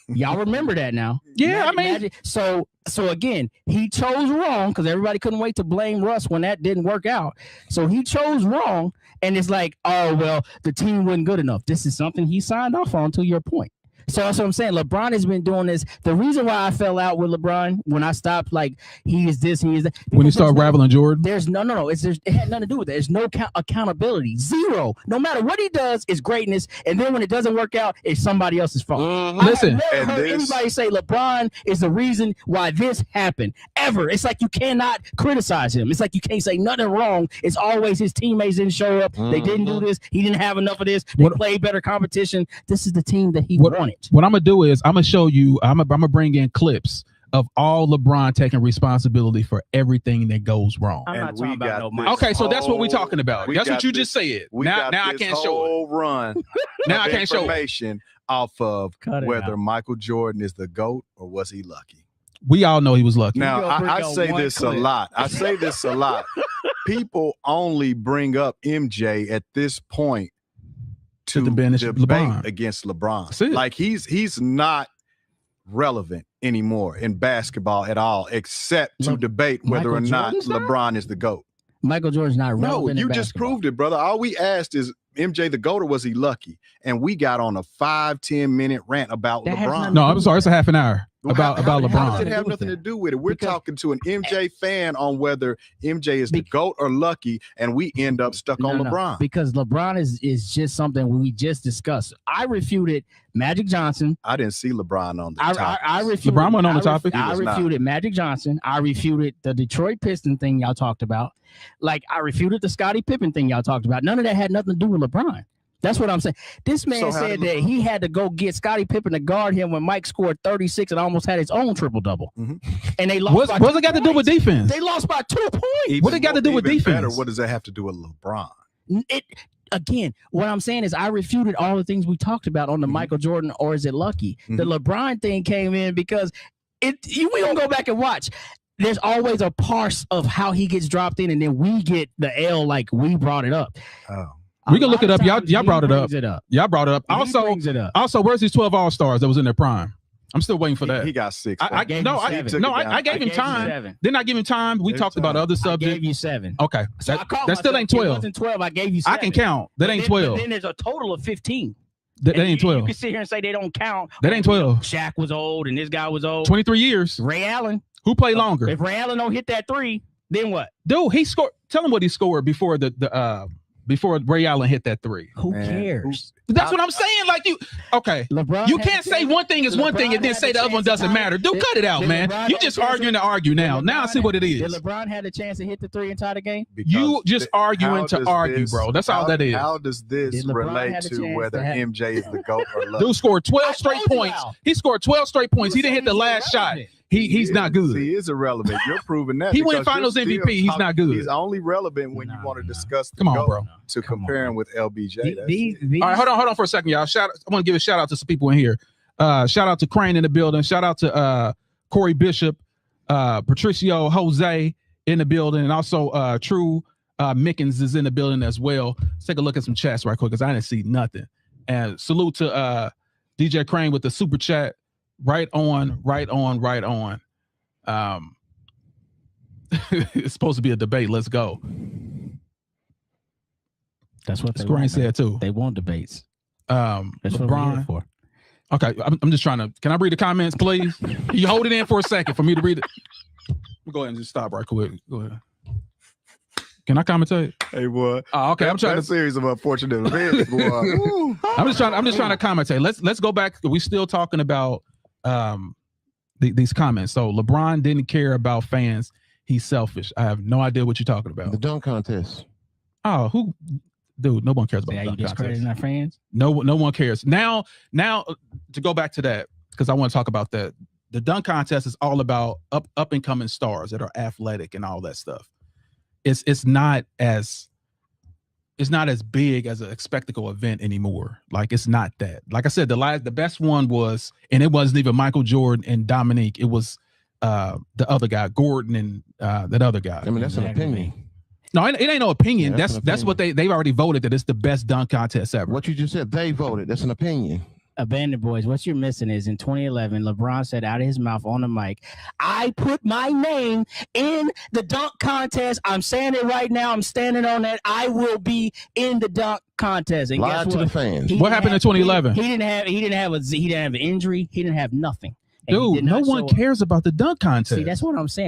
[SPEAKER 4] Y'all remember that now?
[SPEAKER 1] Yeah,
[SPEAKER 4] Magic. So again, he chose wrong because everybody couldn't wait to blame Russ when that didn't work out. So he chose wrong, and it's like, oh well, the team wasn't good enough. This is something he signed off on. To your point. So that's what I'm saying. LeBron has been doing this. The reason why I fell out with LeBron when I stopped, like, he is this, he is that.
[SPEAKER 1] When you start raveling Jordan?
[SPEAKER 4] It had nothing to do with that. There's no accountability. Zero. No matter what he does, it's greatness. And then when it doesn't work out, it's somebody else's fault.
[SPEAKER 1] Listen.
[SPEAKER 4] I've never heard anybody say LeBron is the reason why this happened. Ever. It's like you cannot criticize him. It's like you can't say nothing wrong. It's always his teammates didn't show up. They didn't do this. He didn't have enough of this. They played better competition. This is the team that he wanted.
[SPEAKER 1] What I'm gonna do is I'm gonna show you. I'm gonna bring in clips of all LeBron taking responsibility for everything that goes wrong.
[SPEAKER 4] I'm not talking about no.
[SPEAKER 1] Okay, so that's what we're talking about. That's what you just said. Now I can't show it.
[SPEAKER 3] Run.
[SPEAKER 1] Now I can't show
[SPEAKER 3] information off of whether Michael Jordan is the GOAT or was he lucky.
[SPEAKER 1] We all know he was lucky.
[SPEAKER 3] Now I say this a lot. People only bring up MJ at this point to debate LeBron. Against LeBron. Like he's not relevant anymore in basketball at all, except to debate whether or not LeBron is the GOAT.
[SPEAKER 4] Michael Jordan's not relevant.
[SPEAKER 3] No, you just proved it, brother. All we asked is MJ the GOAT or was he lucky? And we got on a 5-10 minute rant about LeBron.
[SPEAKER 1] No, I'm sorry, it's a half an hour. about
[SPEAKER 3] How does
[SPEAKER 1] LeBron.
[SPEAKER 3] it have nothing to do with it? We're talking to an MJ fan on whether MJ is the GOAT or lucky, and we end up stuck on LeBron.
[SPEAKER 4] Because LeBron is just something we just discussed. I refuted Magic Johnson.
[SPEAKER 3] I didn't see LeBron on the topic.
[SPEAKER 4] I refuted
[SPEAKER 1] LeBron went on the topic.
[SPEAKER 4] I refuted Magic Johnson. I refuted the Detroit Pistons thing y'all talked about. Like, I refuted the Scottie Pippen thing y'all talked about. None of that had nothing to do with LeBron. That's what I'm saying. This man said that he had to go get Scottie Pippen to guard him when Mike scored 36 and almost had his own triple-double.
[SPEAKER 3] Mm-hmm.
[SPEAKER 4] And they lost.
[SPEAKER 1] What's it got to do with defense?
[SPEAKER 4] They lost by 2 points.
[SPEAKER 1] What it got to do with defense?
[SPEAKER 3] Better, what does that have to do with LeBron?
[SPEAKER 4] Again, what I'm saying is I refuted all the things we talked about on the Michael Jordan or is it lucky? The LeBron thing came in because we gonna go back and watch. There's always a parse of how he gets dropped in, and then we get the L like we brought it up.
[SPEAKER 3] Oh.
[SPEAKER 1] We can look it up. Y'all brought it up. Y'all brought it up. Also, where's these 12 All-Stars that was in their prime? I'm still waiting for that.
[SPEAKER 3] He got 6.
[SPEAKER 1] I gave him time. Didn't I give him time? We talked about other subjects.
[SPEAKER 4] I gave you 7.
[SPEAKER 1] Okay.
[SPEAKER 4] So
[SPEAKER 1] that still ain't 12.
[SPEAKER 4] It wasn't 12. I gave you 7.
[SPEAKER 1] I can count. That ain't 12.
[SPEAKER 4] Then there's a total of 15.
[SPEAKER 1] That ain't 12.
[SPEAKER 4] You can sit here and say they don't count.
[SPEAKER 1] That ain't 12.
[SPEAKER 4] Shaq was old and this guy was old.
[SPEAKER 1] 23 years.
[SPEAKER 4] Ray Allen.
[SPEAKER 1] Who played longer?
[SPEAKER 4] If Ray Allen don't hit that 3, then what?
[SPEAKER 1] Dude, he scored. Tell him what he scored before before Ray Allen hit that 3.
[SPEAKER 4] Who cares?
[SPEAKER 1] That's what I'm saying. Like
[SPEAKER 4] LeBron.
[SPEAKER 1] You can't say one thing is one thing and then say the other one doesn't matter. Dude, cut it out, man. You just arguing to argue now. Now I see what it is.
[SPEAKER 4] Did LeBron had a chance to hit the 3 and tie the game?
[SPEAKER 1] You just arguing to argue, bro. That's all that is.
[SPEAKER 3] How does this relate to whether MJ is the GOAT or lucky?
[SPEAKER 1] Dude scored 12 straight points. He scored 12 straight points. He didn't hit the last shot. He's not good.
[SPEAKER 3] He is irrelevant. You're proving that.
[SPEAKER 1] He went Finals MVP. He's not good.
[SPEAKER 3] He's only relevant when you want to discuss the
[SPEAKER 1] Come on,
[SPEAKER 3] GOAT
[SPEAKER 1] bro.
[SPEAKER 3] to compare him with LBJ.
[SPEAKER 1] All right, hold on for a second, y'all. I want to give a shout out to some people in here. Shout out to Crane in the building. Shout out to Corey Bishop, Patricio Jose in the building, and also True Mickens is in the building as well. Let's take a look at some chats right quick because I didn't see nothing. And salute to DJ Crane with the super chat. Right on. It's supposed to be a debate. Let's go.
[SPEAKER 4] That's what
[SPEAKER 1] Crane said too.
[SPEAKER 4] They want debates.
[SPEAKER 1] That's
[SPEAKER 4] what we're here for.
[SPEAKER 1] Okay, I'm just trying to. Can I read the comments, please? Can you hold it in for a second for me to read it? Go ahead and just stop right quick. Go ahead. Can I commentate?
[SPEAKER 3] Hey, boy.
[SPEAKER 1] Oh, okay. I'm trying
[SPEAKER 3] to series of unfortunate events, boy.
[SPEAKER 1] I'm just trying to commentate. Let's go back. We still talking about these comments. So LeBron didn't care about fans. He's selfish. I have no idea what you're talking about.
[SPEAKER 2] The dunk contest.
[SPEAKER 1] Oh, dude, no one cares about the dunk contest.
[SPEAKER 4] Discrediting our fans?
[SPEAKER 1] No one cares. Now to go back to that, because I want to talk about that. The dunk contest is all about up and coming stars that are athletic and all that stuff. It's not as big as a spectacle event anymore. Like, it's not that. Like I said, the best one was, and it wasn't even Michael Jordan and Dominique. It was the other guy, Gordon, and that other guy.
[SPEAKER 2] I mean, that's an opinion.
[SPEAKER 1] No, it ain't no opinion.
[SPEAKER 2] Yeah,
[SPEAKER 1] that's what they've already voted that it's the best dunk contest ever.
[SPEAKER 2] What you just said, they voted. That's an opinion.
[SPEAKER 4] Abandoned Boys, what you're missing is in 2011, LeBron said out of his mouth on the mic, I put my name in the dunk contest. I'm saying it right now. I'm standing on that. I will be in the dunk contest. And
[SPEAKER 2] Lied
[SPEAKER 4] guess
[SPEAKER 2] to
[SPEAKER 4] what?
[SPEAKER 2] the fans.
[SPEAKER 1] What happened in 2011?
[SPEAKER 4] He didn't have an injury. He didn't have nothing.
[SPEAKER 1] Dude, no one cares about the dunk contest.
[SPEAKER 4] See, that's what I'm saying.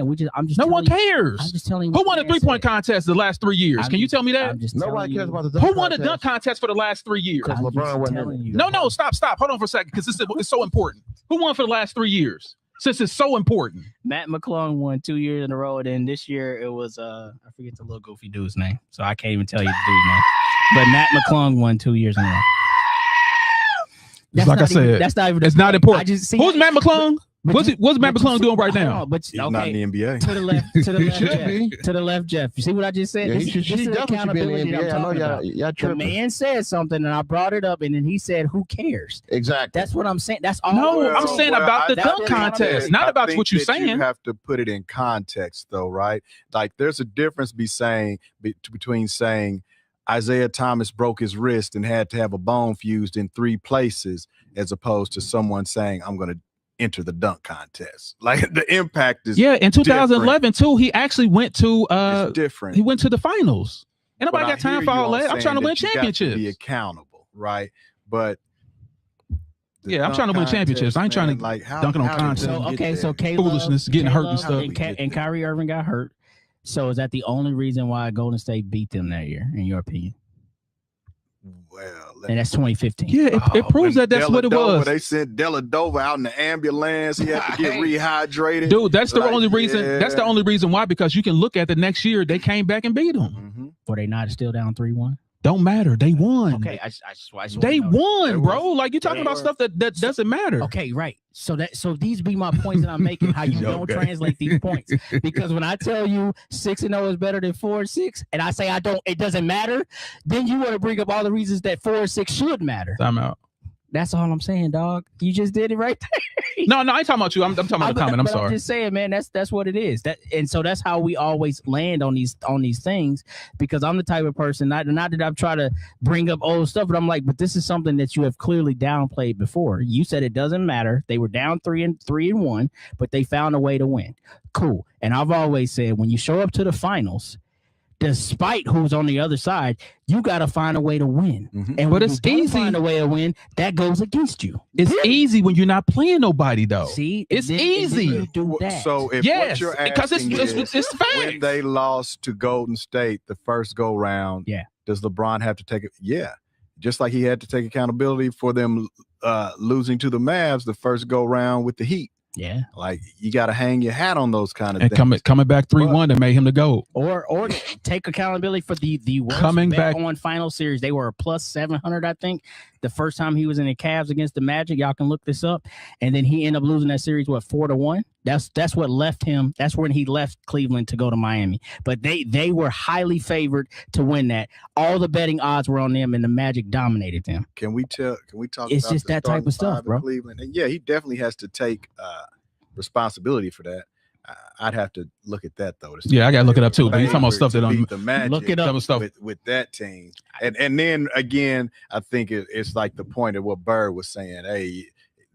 [SPEAKER 1] No one cares.
[SPEAKER 4] I'm just telling you.
[SPEAKER 1] Who won the 3-point contest the last 3 years? Can you tell me that?
[SPEAKER 2] Nobody cares about the dunk contest.
[SPEAKER 1] Who won the dunk contest for the last 3 years?
[SPEAKER 2] Because LeBron wasn't.
[SPEAKER 1] No, stop. Hold on for a second, because it's so important. Who won for the last 3 years? Since it's so important.
[SPEAKER 4] Matt McClung won 2 years in a row, and then this year it was I forget the little goofy dude's name, so I can't even tell you the dude's name. But Matt McClung won 2 years in a row.
[SPEAKER 1] That's like I said,
[SPEAKER 4] that's not even.
[SPEAKER 1] It's not important.
[SPEAKER 4] Who's
[SPEAKER 1] Matt McClung? What's Matt McClung doing right now?
[SPEAKER 3] He's not in the NBA.
[SPEAKER 4] To the left, Jeff. To the left, Jeff. You see what I just said?
[SPEAKER 2] Yeah,
[SPEAKER 4] this
[SPEAKER 2] he should definitely be in the NBA. I know y'all
[SPEAKER 4] the man said something, and I brought it up, and then he said, "Who cares?"
[SPEAKER 2] Exactly.
[SPEAKER 4] That's what I'm saying. That's all.
[SPEAKER 1] No, I'm saying about the dunk contest, not about what you're saying.
[SPEAKER 3] You have to put it in context, though, right? Like, there's a difference between saying Isaiah Thomas broke his wrist and had to have a bone fused in 3 places, as opposed to someone saying, "I'm going to enter the dunk contest." Like, the impact is
[SPEAKER 1] in 2011 too. He actually went to
[SPEAKER 3] different.
[SPEAKER 1] He went to the finals. And nobody got time for all that. I'm trying to win championships.
[SPEAKER 3] Be accountable, right? But
[SPEAKER 1] Yeah, I'm trying to win championships. I ain't trying to dunk it on content.
[SPEAKER 4] So Caleb,
[SPEAKER 1] foolishness, getting hurt and stuff.
[SPEAKER 4] And Kyrie Irving got hurt. So is that the only reason why Golden State beat them that year, in your opinion?
[SPEAKER 3] Well,
[SPEAKER 4] and that's 2015.
[SPEAKER 1] Yeah, it proves that that's what it was.
[SPEAKER 3] They sent Dellavedova out in the ambulance. He had to get rehydrated.
[SPEAKER 1] Dude, that's the only reason. Yeah. That's the only reason why, because you can look at the next year, they came back and beat them.
[SPEAKER 4] Were they not still down 3-1?
[SPEAKER 1] Don't matter. They won.
[SPEAKER 4] Okay,
[SPEAKER 1] they won, bro. Like, you're talking about stuff that doesn't matter.
[SPEAKER 4] Okay, right. So these be my points that I'm making. How you don't translate these points, because when I tell you 6-0 is better than 4-6, and I say it doesn't matter, then you want to bring up all the reasons that 4-6 should matter.
[SPEAKER 1] Time out.
[SPEAKER 4] That's all I'm saying, dog. You just did it right there.
[SPEAKER 1] No, I ain't talking about you. I'm talking about the comment. I'm sorry.
[SPEAKER 4] I'm just saying, man. That's what it is. And so that's how we always land on these things, because I'm the type of person. Not that I'm trying to bring up old stuff, but I'm like, but this is something that you have clearly downplayed before. You said it doesn't matter. They were down 3-1, but they found a way to win. Cool. And I've always said, when you show up to the finals, despite who's on the other side, you got to find a way to win. And
[SPEAKER 1] but it's easy.
[SPEAKER 4] Find a way to win that goes against you.
[SPEAKER 1] It's easy when you're not playing nobody, though.
[SPEAKER 4] See,
[SPEAKER 1] it's easy.
[SPEAKER 4] You do that.
[SPEAKER 3] So if what you're asking
[SPEAKER 1] because it's facts.
[SPEAKER 3] When they lost to Golden State the first go round, does LeBron have to take it? Yeah, just like he had to take accountability for them losing to the Mavs the first go round with the Heat.
[SPEAKER 4] Yeah,
[SPEAKER 3] like you got to hang your hat on those kind of things.
[SPEAKER 1] Coming back 3-1 that made him the GOAT.
[SPEAKER 4] Or take accountability for the worst
[SPEAKER 1] coming back
[SPEAKER 4] on final series. They were a plus 700, I think, the first time he was in the Cavs against the Magic. Y'all can look this up. And then he ended up losing that series 4-1. That's what left him. That's when he left Cleveland to go to Miami. But they were highly favored to win that. All the betting odds were on them, and the Magic dominated them.
[SPEAKER 3] Can we talk?
[SPEAKER 4] It's just that type of stuff, bro.
[SPEAKER 3] Cleveland, and yeah, he definitely has to take responsibility for that. I'd have to look at that though.
[SPEAKER 1] Yeah, I gotta look it up too. But you're talking about stuff that
[SPEAKER 3] beat the Magic.
[SPEAKER 4] Look it up
[SPEAKER 3] with that team, and then again, I think it's like the point of what Bird was saying. Hey,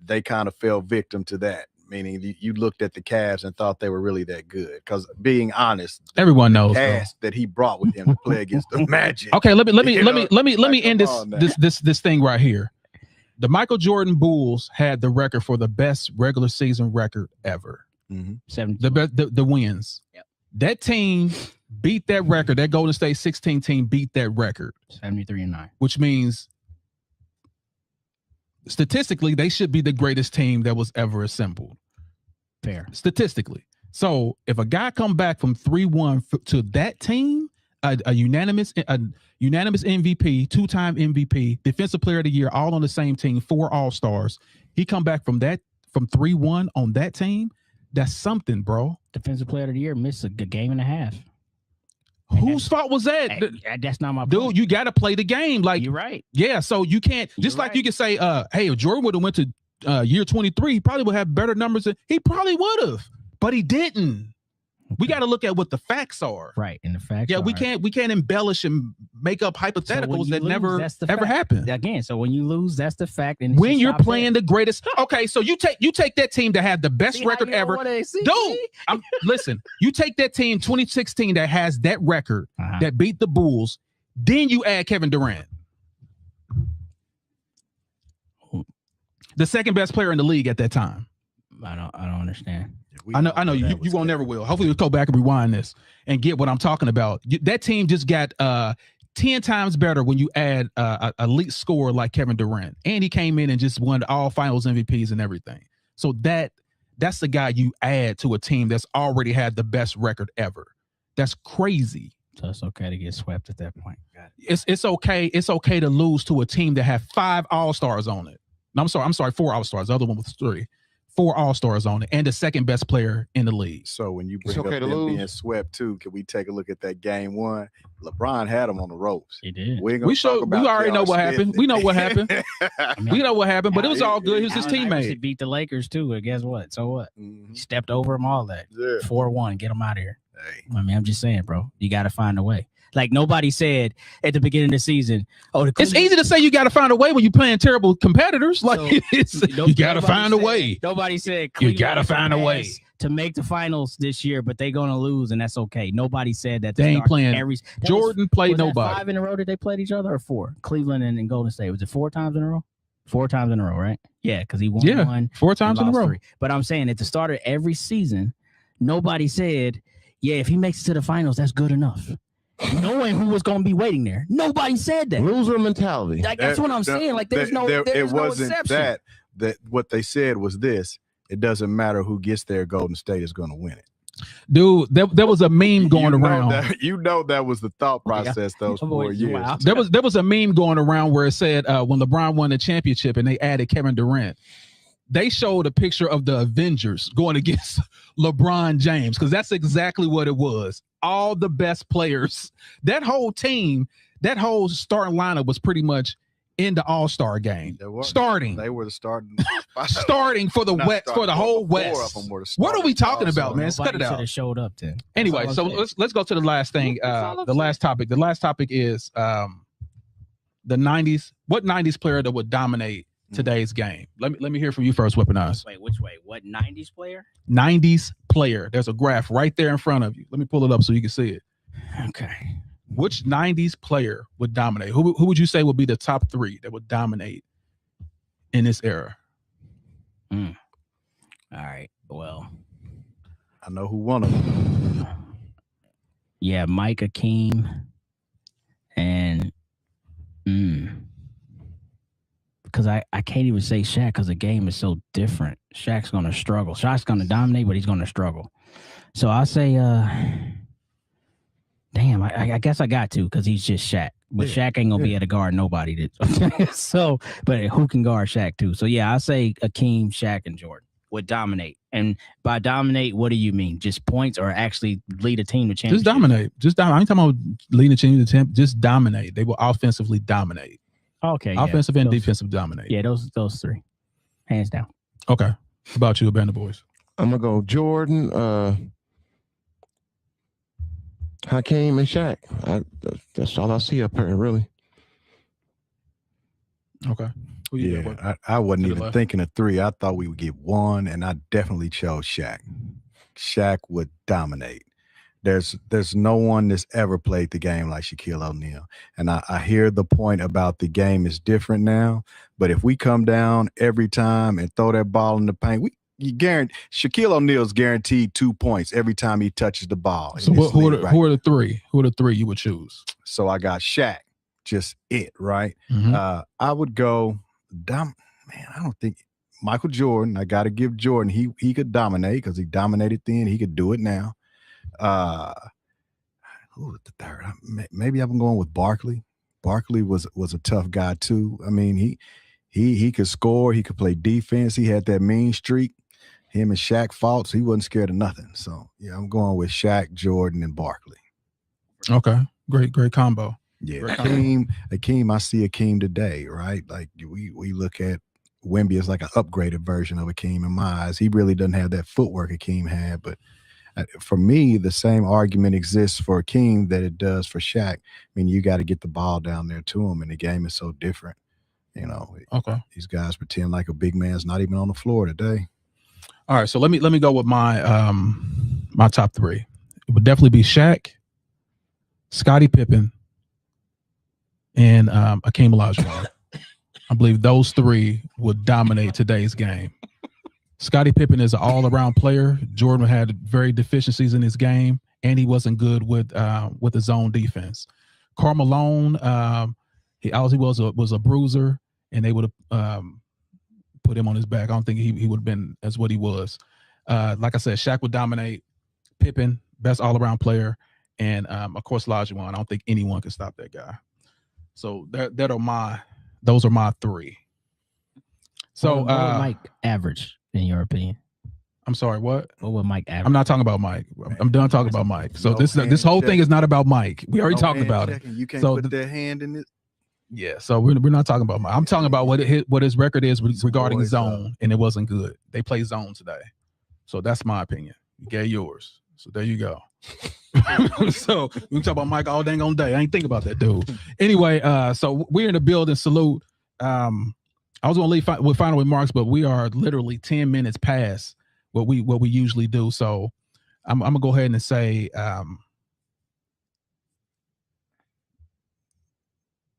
[SPEAKER 3] they kind of fell victim to that. Meaning you looked at the Cavs and thought they were really that good. Because being honest,
[SPEAKER 1] everyone knows
[SPEAKER 3] that he brought with him to play against the Magic.
[SPEAKER 1] Okay, let me end this thing right here. The Michael Jordan Bulls had the record for the best regular season record ever. The wins.
[SPEAKER 4] Yep.
[SPEAKER 1] That team beat that record. That Golden State 16 team beat that record.
[SPEAKER 4] 73-9.
[SPEAKER 1] Which means statistically, they should be the greatest team that was ever assembled.
[SPEAKER 4] Fair.
[SPEAKER 1] Statistically. So if a guy come back from 3-1 to that team, a unanimous MVP, 2-time MVP, Defensive Player of the Year, all on the same team, 4 All-Stars. He come back from 3-1 on that team. That's something, bro.
[SPEAKER 4] Defensive Player of the Year missed a game and a half.
[SPEAKER 1] Whose fault was that?
[SPEAKER 4] That's not my point.
[SPEAKER 1] Dude, you got to play the game. Like,
[SPEAKER 4] you're right.
[SPEAKER 1] Yeah, so you can't just like you can say, hey, if Jordan would have went to year 23, he probably would have better numbers. He probably would have, but he didn't. We got to look at what the facts are.
[SPEAKER 4] Right, and the facts.
[SPEAKER 1] Yeah, we can't embellish and make up hypotheticals that never ever happen.
[SPEAKER 4] Again, so when you lose, that's the fact. And
[SPEAKER 1] when you're playing the greatest, okay, so you take that team that had the best record ever. Dude, listen, you take that team 2016 that has that record that beat the Bulls, then you add Kevin Durant, the second best player in the league at that time.
[SPEAKER 4] I don't understand.
[SPEAKER 1] I know you won't never will. Hopefully we'll go back and rewind this and get what I'm talking about. That team just got 10 times better when you add a elite scorer like Kevin Durant. And he came in and just won all finals MVPs and everything. So that's the guy you add to a team that's already had the best record ever. That's crazy.
[SPEAKER 4] So it's okay to get swept at that point.
[SPEAKER 1] It's okay. It's okay to lose to a team that had 5 All-Stars on it. No, I'm sorry, 4 All-Stars. The other one was 3. 4 All-Stars on it, and the second best player in the league.
[SPEAKER 3] So when you bring up them being swept too, can we take a look at that game 1? LeBron had him on the ropes.
[SPEAKER 4] He did.
[SPEAKER 1] We already know what happened. We know what happened. We know what happened, but it was all good. He was his teammate.
[SPEAKER 4] He beat the Lakers too, but guess what? So what? He stepped over him, all that. 4-1, get him out of here. I mean, I'm just saying, bro, you got to find a way. Like nobody said at the beginning of the season, it's
[SPEAKER 1] easy to say you got to find a way when you're playing terrible competitors. Like you got to find a way.
[SPEAKER 4] Nobody said
[SPEAKER 1] you got to find a way
[SPEAKER 4] to make the finals this year, but they're going to lose, and that's okay. Nobody said that.
[SPEAKER 1] They ain't playing. Jordan played nobody.
[SPEAKER 4] 5 in a row that they played each other, or 4? Cleveland and Golden State. Was it 4 times in a row? 4 times in a row, right? Yeah, because he won
[SPEAKER 1] Yeah,
[SPEAKER 4] one.
[SPEAKER 1] 4 times in a
[SPEAKER 4] lost
[SPEAKER 1] row.
[SPEAKER 4] 3. But I'm saying at the start of every season, nobody said, yeah, if he makes it to the finals, that's good enough. Knowing who was going to be waiting there. Nobody said that.
[SPEAKER 2] Loser mentality.
[SPEAKER 4] Like, that's what I'm saying. Like, there's no exception.
[SPEAKER 3] That what they said was this. It doesn't matter who gets there, Golden State is going to win it.
[SPEAKER 1] Dude, there was a meme going around.
[SPEAKER 3] That was the thought process those 4 years.
[SPEAKER 4] Wow.
[SPEAKER 1] There was a meme going around where it said when LeBron won the championship and they added Kevin Durant, they showed a picture of the Avengers going against LeBron James, because that's exactly what it was. All the best players, that whole team, that whole starting lineup was pretty much in the All-Star game. Starting.
[SPEAKER 3] They were the starting.
[SPEAKER 1] Starting for the West, for the whole West.
[SPEAKER 3] 4 of them were the
[SPEAKER 1] What are we talking
[SPEAKER 3] also.
[SPEAKER 1] about, man? Cut it out.
[SPEAKER 4] Showed up then.
[SPEAKER 1] Anyway, so let's go to the last thing. The last topic. The last topic is the 90s. What 90s player that would dominate today's game? Let me hear from you first, Weaponize.
[SPEAKER 4] Wait, which way? What 90s player?
[SPEAKER 1] 90s player. There's a graph right there in front of you. Let me pull it up so you can see it.
[SPEAKER 4] Okay.
[SPEAKER 1] Which 90s player would dominate? Who would you say would be the top 3 that would dominate in this era?
[SPEAKER 4] All right. Well,
[SPEAKER 3] I know who one of them.
[SPEAKER 4] Yeah, Mike Akeem and because I can't even say Shaq because the game is so different. Shaq's gonna struggle. Shaq's gonna dominate, but he's gonna struggle. So I say damn, I guess I got to because he's just Shaq. But Shaq ain't gonna be able to guard nobody. So, but who can guard Shaq too? So yeah, I say Akeem, Shaq, and Jordan would dominate. And by dominate, what do you mean? Just points or actually lead a team to championship?
[SPEAKER 1] Just dominate. Just dominate. I ain't talking about leading a team to champ. Just dominate. They will offensively dominate.
[SPEAKER 4] Okay.
[SPEAKER 1] Offensive and defensive dominate.
[SPEAKER 4] Yeah, those 3, hands down.
[SPEAKER 1] Okay. How about you, Abandoned Boys?
[SPEAKER 2] I'm gonna go Jordan, Hakeem, and Shaq. That's all I see up here, really.
[SPEAKER 1] Okay.
[SPEAKER 3] Yeah, I wasn't even thinking of 3. I thought we would get 1, and I definitely chose Shaq. Shaq would dominate. There's no one that's ever played the game like Shaquille O'Neal. And I hear the point about the game is different now, but if we come down every time and throw that ball in the paint, you guarantee Shaquille O'Neal's guaranteed 2 points every time he touches the ball.
[SPEAKER 1] So who are the 3? Who are the 3 you would choose?
[SPEAKER 3] So I got Shaq, just it, right?
[SPEAKER 1] Mm-hmm.
[SPEAKER 3] I would go man, I don't think Michael Jordan. I got to give Jordan. He could dominate because he dominated then. He could do it now. Who was the 3rd? Maybe I'm going with Barkley. Barkley was a tough guy too. I mean, he could score. He could play defense. He had that mean streak. Him and Shaq fought, so he wasn't scared of nothing. So yeah, I'm going with Shaq, Jordan, and Barkley.
[SPEAKER 1] Okay, great combo.
[SPEAKER 3] Yeah, Akeem. I see Akeem today, right? Like we look at Wemby as like an upgraded version of Akeem in my eyes. He really doesn't have that footwork Akeem had, but for me, the same argument exists for Akeem that it does for Shaq. I mean, you got to get the ball down there to him, and the game is so different. You know,
[SPEAKER 1] okay.
[SPEAKER 3] These guys pretend like a big man's not even on the floor today.
[SPEAKER 1] All right, so let me go with my my top 3. It would definitely be Shaq, Scottie Pippen, and Hakeem Olajuwon. I believe those 3 would dominate today's game. Scottie Pippen is an all-around player. Jordan had very deficiencies in his game, and he wasn't good with his own defense. Karl Malone, all he was a bruiser, and they would have put him on his back. I don't think he would have been as what he was. Like I said, Shaq would dominate. Pippen, best all-around player, and of course Olajuwon. I don't think anyone could stop that guy. So those are my 3. So
[SPEAKER 4] what would Mike average in your opinion?
[SPEAKER 1] I'm sorry, what?
[SPEAKER 4] What would Mike average?
[SPEAKER 1] I'm not talking about Mike. I'm done talking about Mike. So this whole thing is not about Mike. We already talked about it.
[SPEAKER 3] You can't put that hand in it.
[SPEAKER 1] Yeah, so we're not talking about Mike. I'm talking about what his record is regarding zone, and it wasn't good. They play zone today. So that's my opinion. You gave yours. So there you go. So we can talk about Mike all dang on day. I ain't think about that, dude. Anyway, so we're in the building. Salute. I was gonna leave with final remarks, but we are literally 10 minutes past what we usually do. So I'm gonna go ahead and say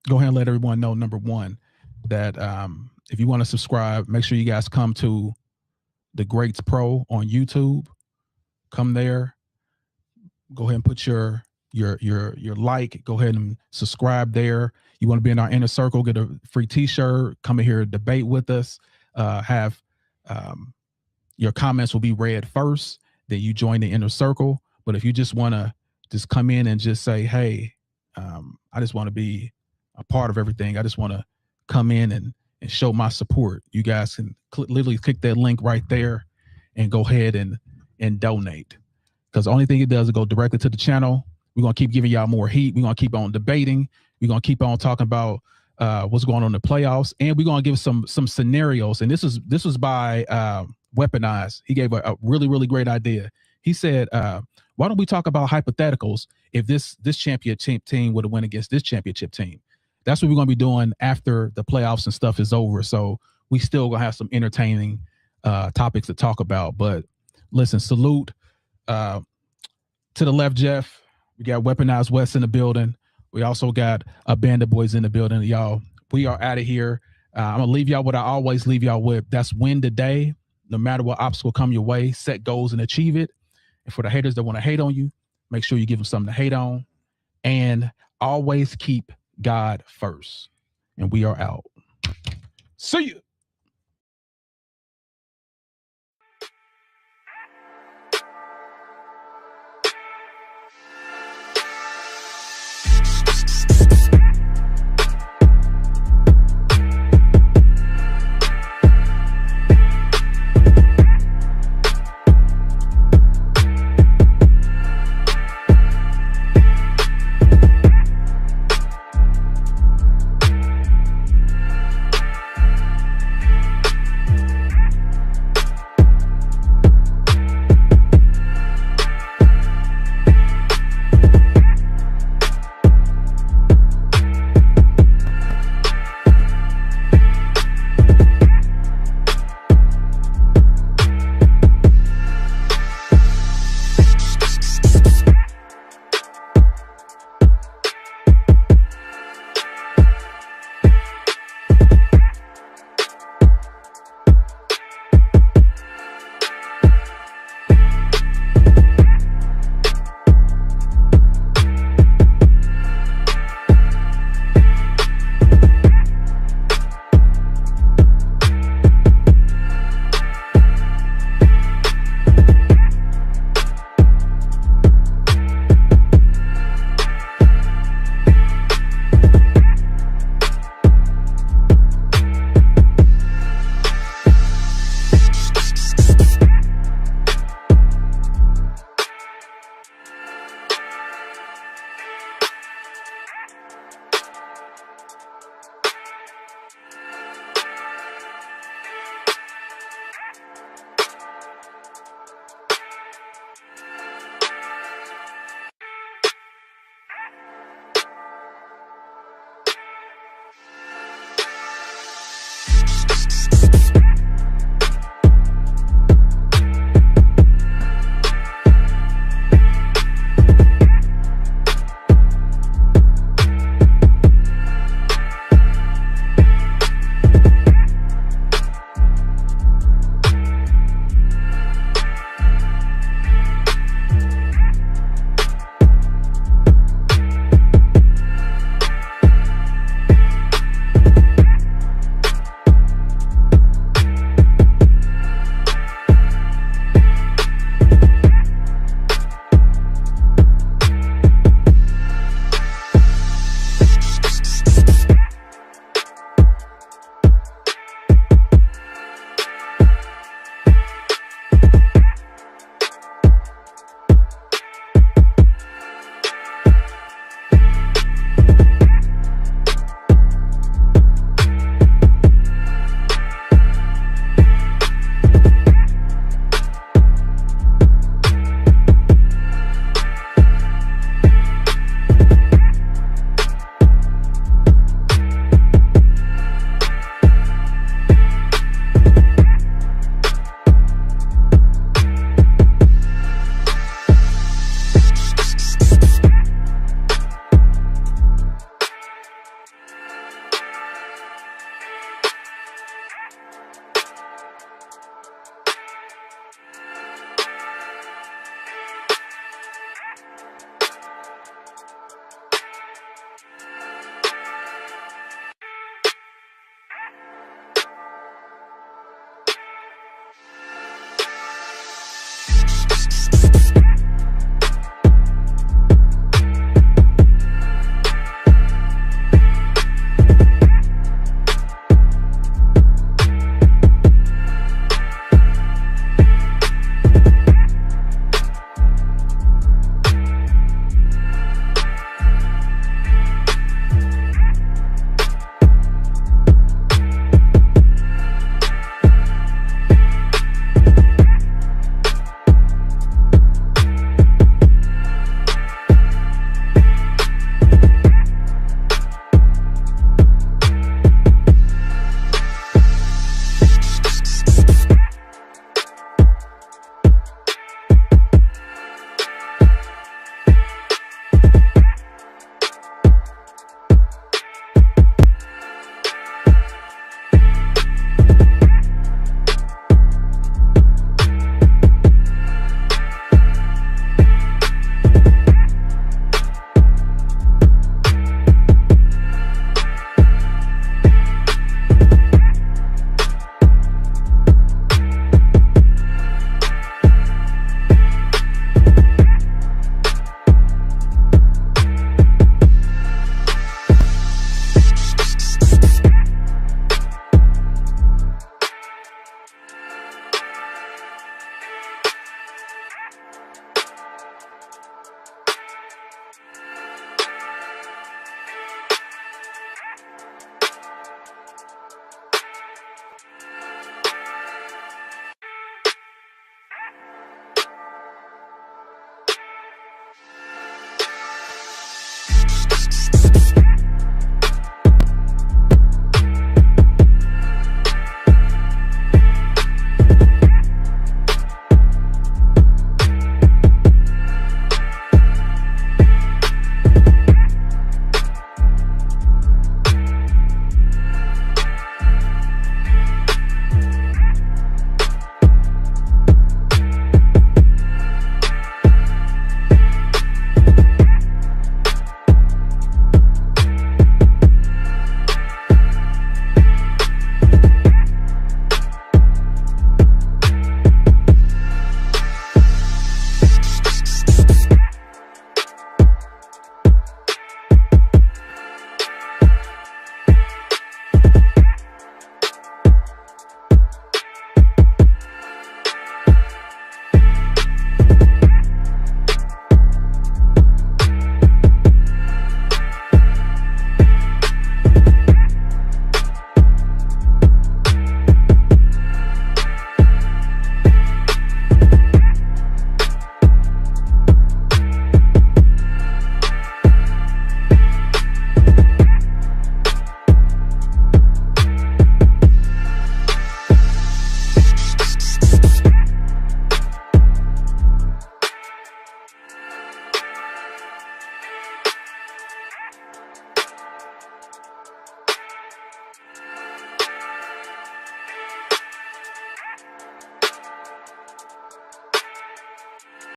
[SPEAKER 1] go ahead and let everyone know, number one, that if you want to subscribe, make sure you guys come to the Greats Pro on YouTube. Come there. Go ahead and put your like. Go ahead and subscribe there. You want to be in our inner circle, get a free T-shirt. Come in here, debate with us. Have your comments will be read first. Then you join the inner circle. But if you just want to just come in and just say, hey, I just want to be a part of everything. I just want to come in and show my support. You guys can literally click that link right there and go ahead and donate. Because the only thing it does is go directly to the channel. We're going to keep giving y'all more heat. We're going to keep on debating. We're going to keep on talking about what's going on in the playoffs. And we're going to give some scenarios. And this was by Weaponized. He gave a really, really great idea. He said, why don't we talk about hypotheticals if this championship team would have went against this championship team? That's what we're going to be doing after the playoffs and stuff is over. So we still going to have some entertaining topics to talk about. But listen, salute to the left, Jeff. We got Weaponized West in the building. We also got a band of boys in the building. Y'all, we are out of here. I'm going to leave y'all what I always leave y'all with. That's win today. No matter what obstacle come your way, set goals and achieve it. And for the haters that want to hate on you, make sure you give them something to hate on. And always keep God first. And we are out. See you.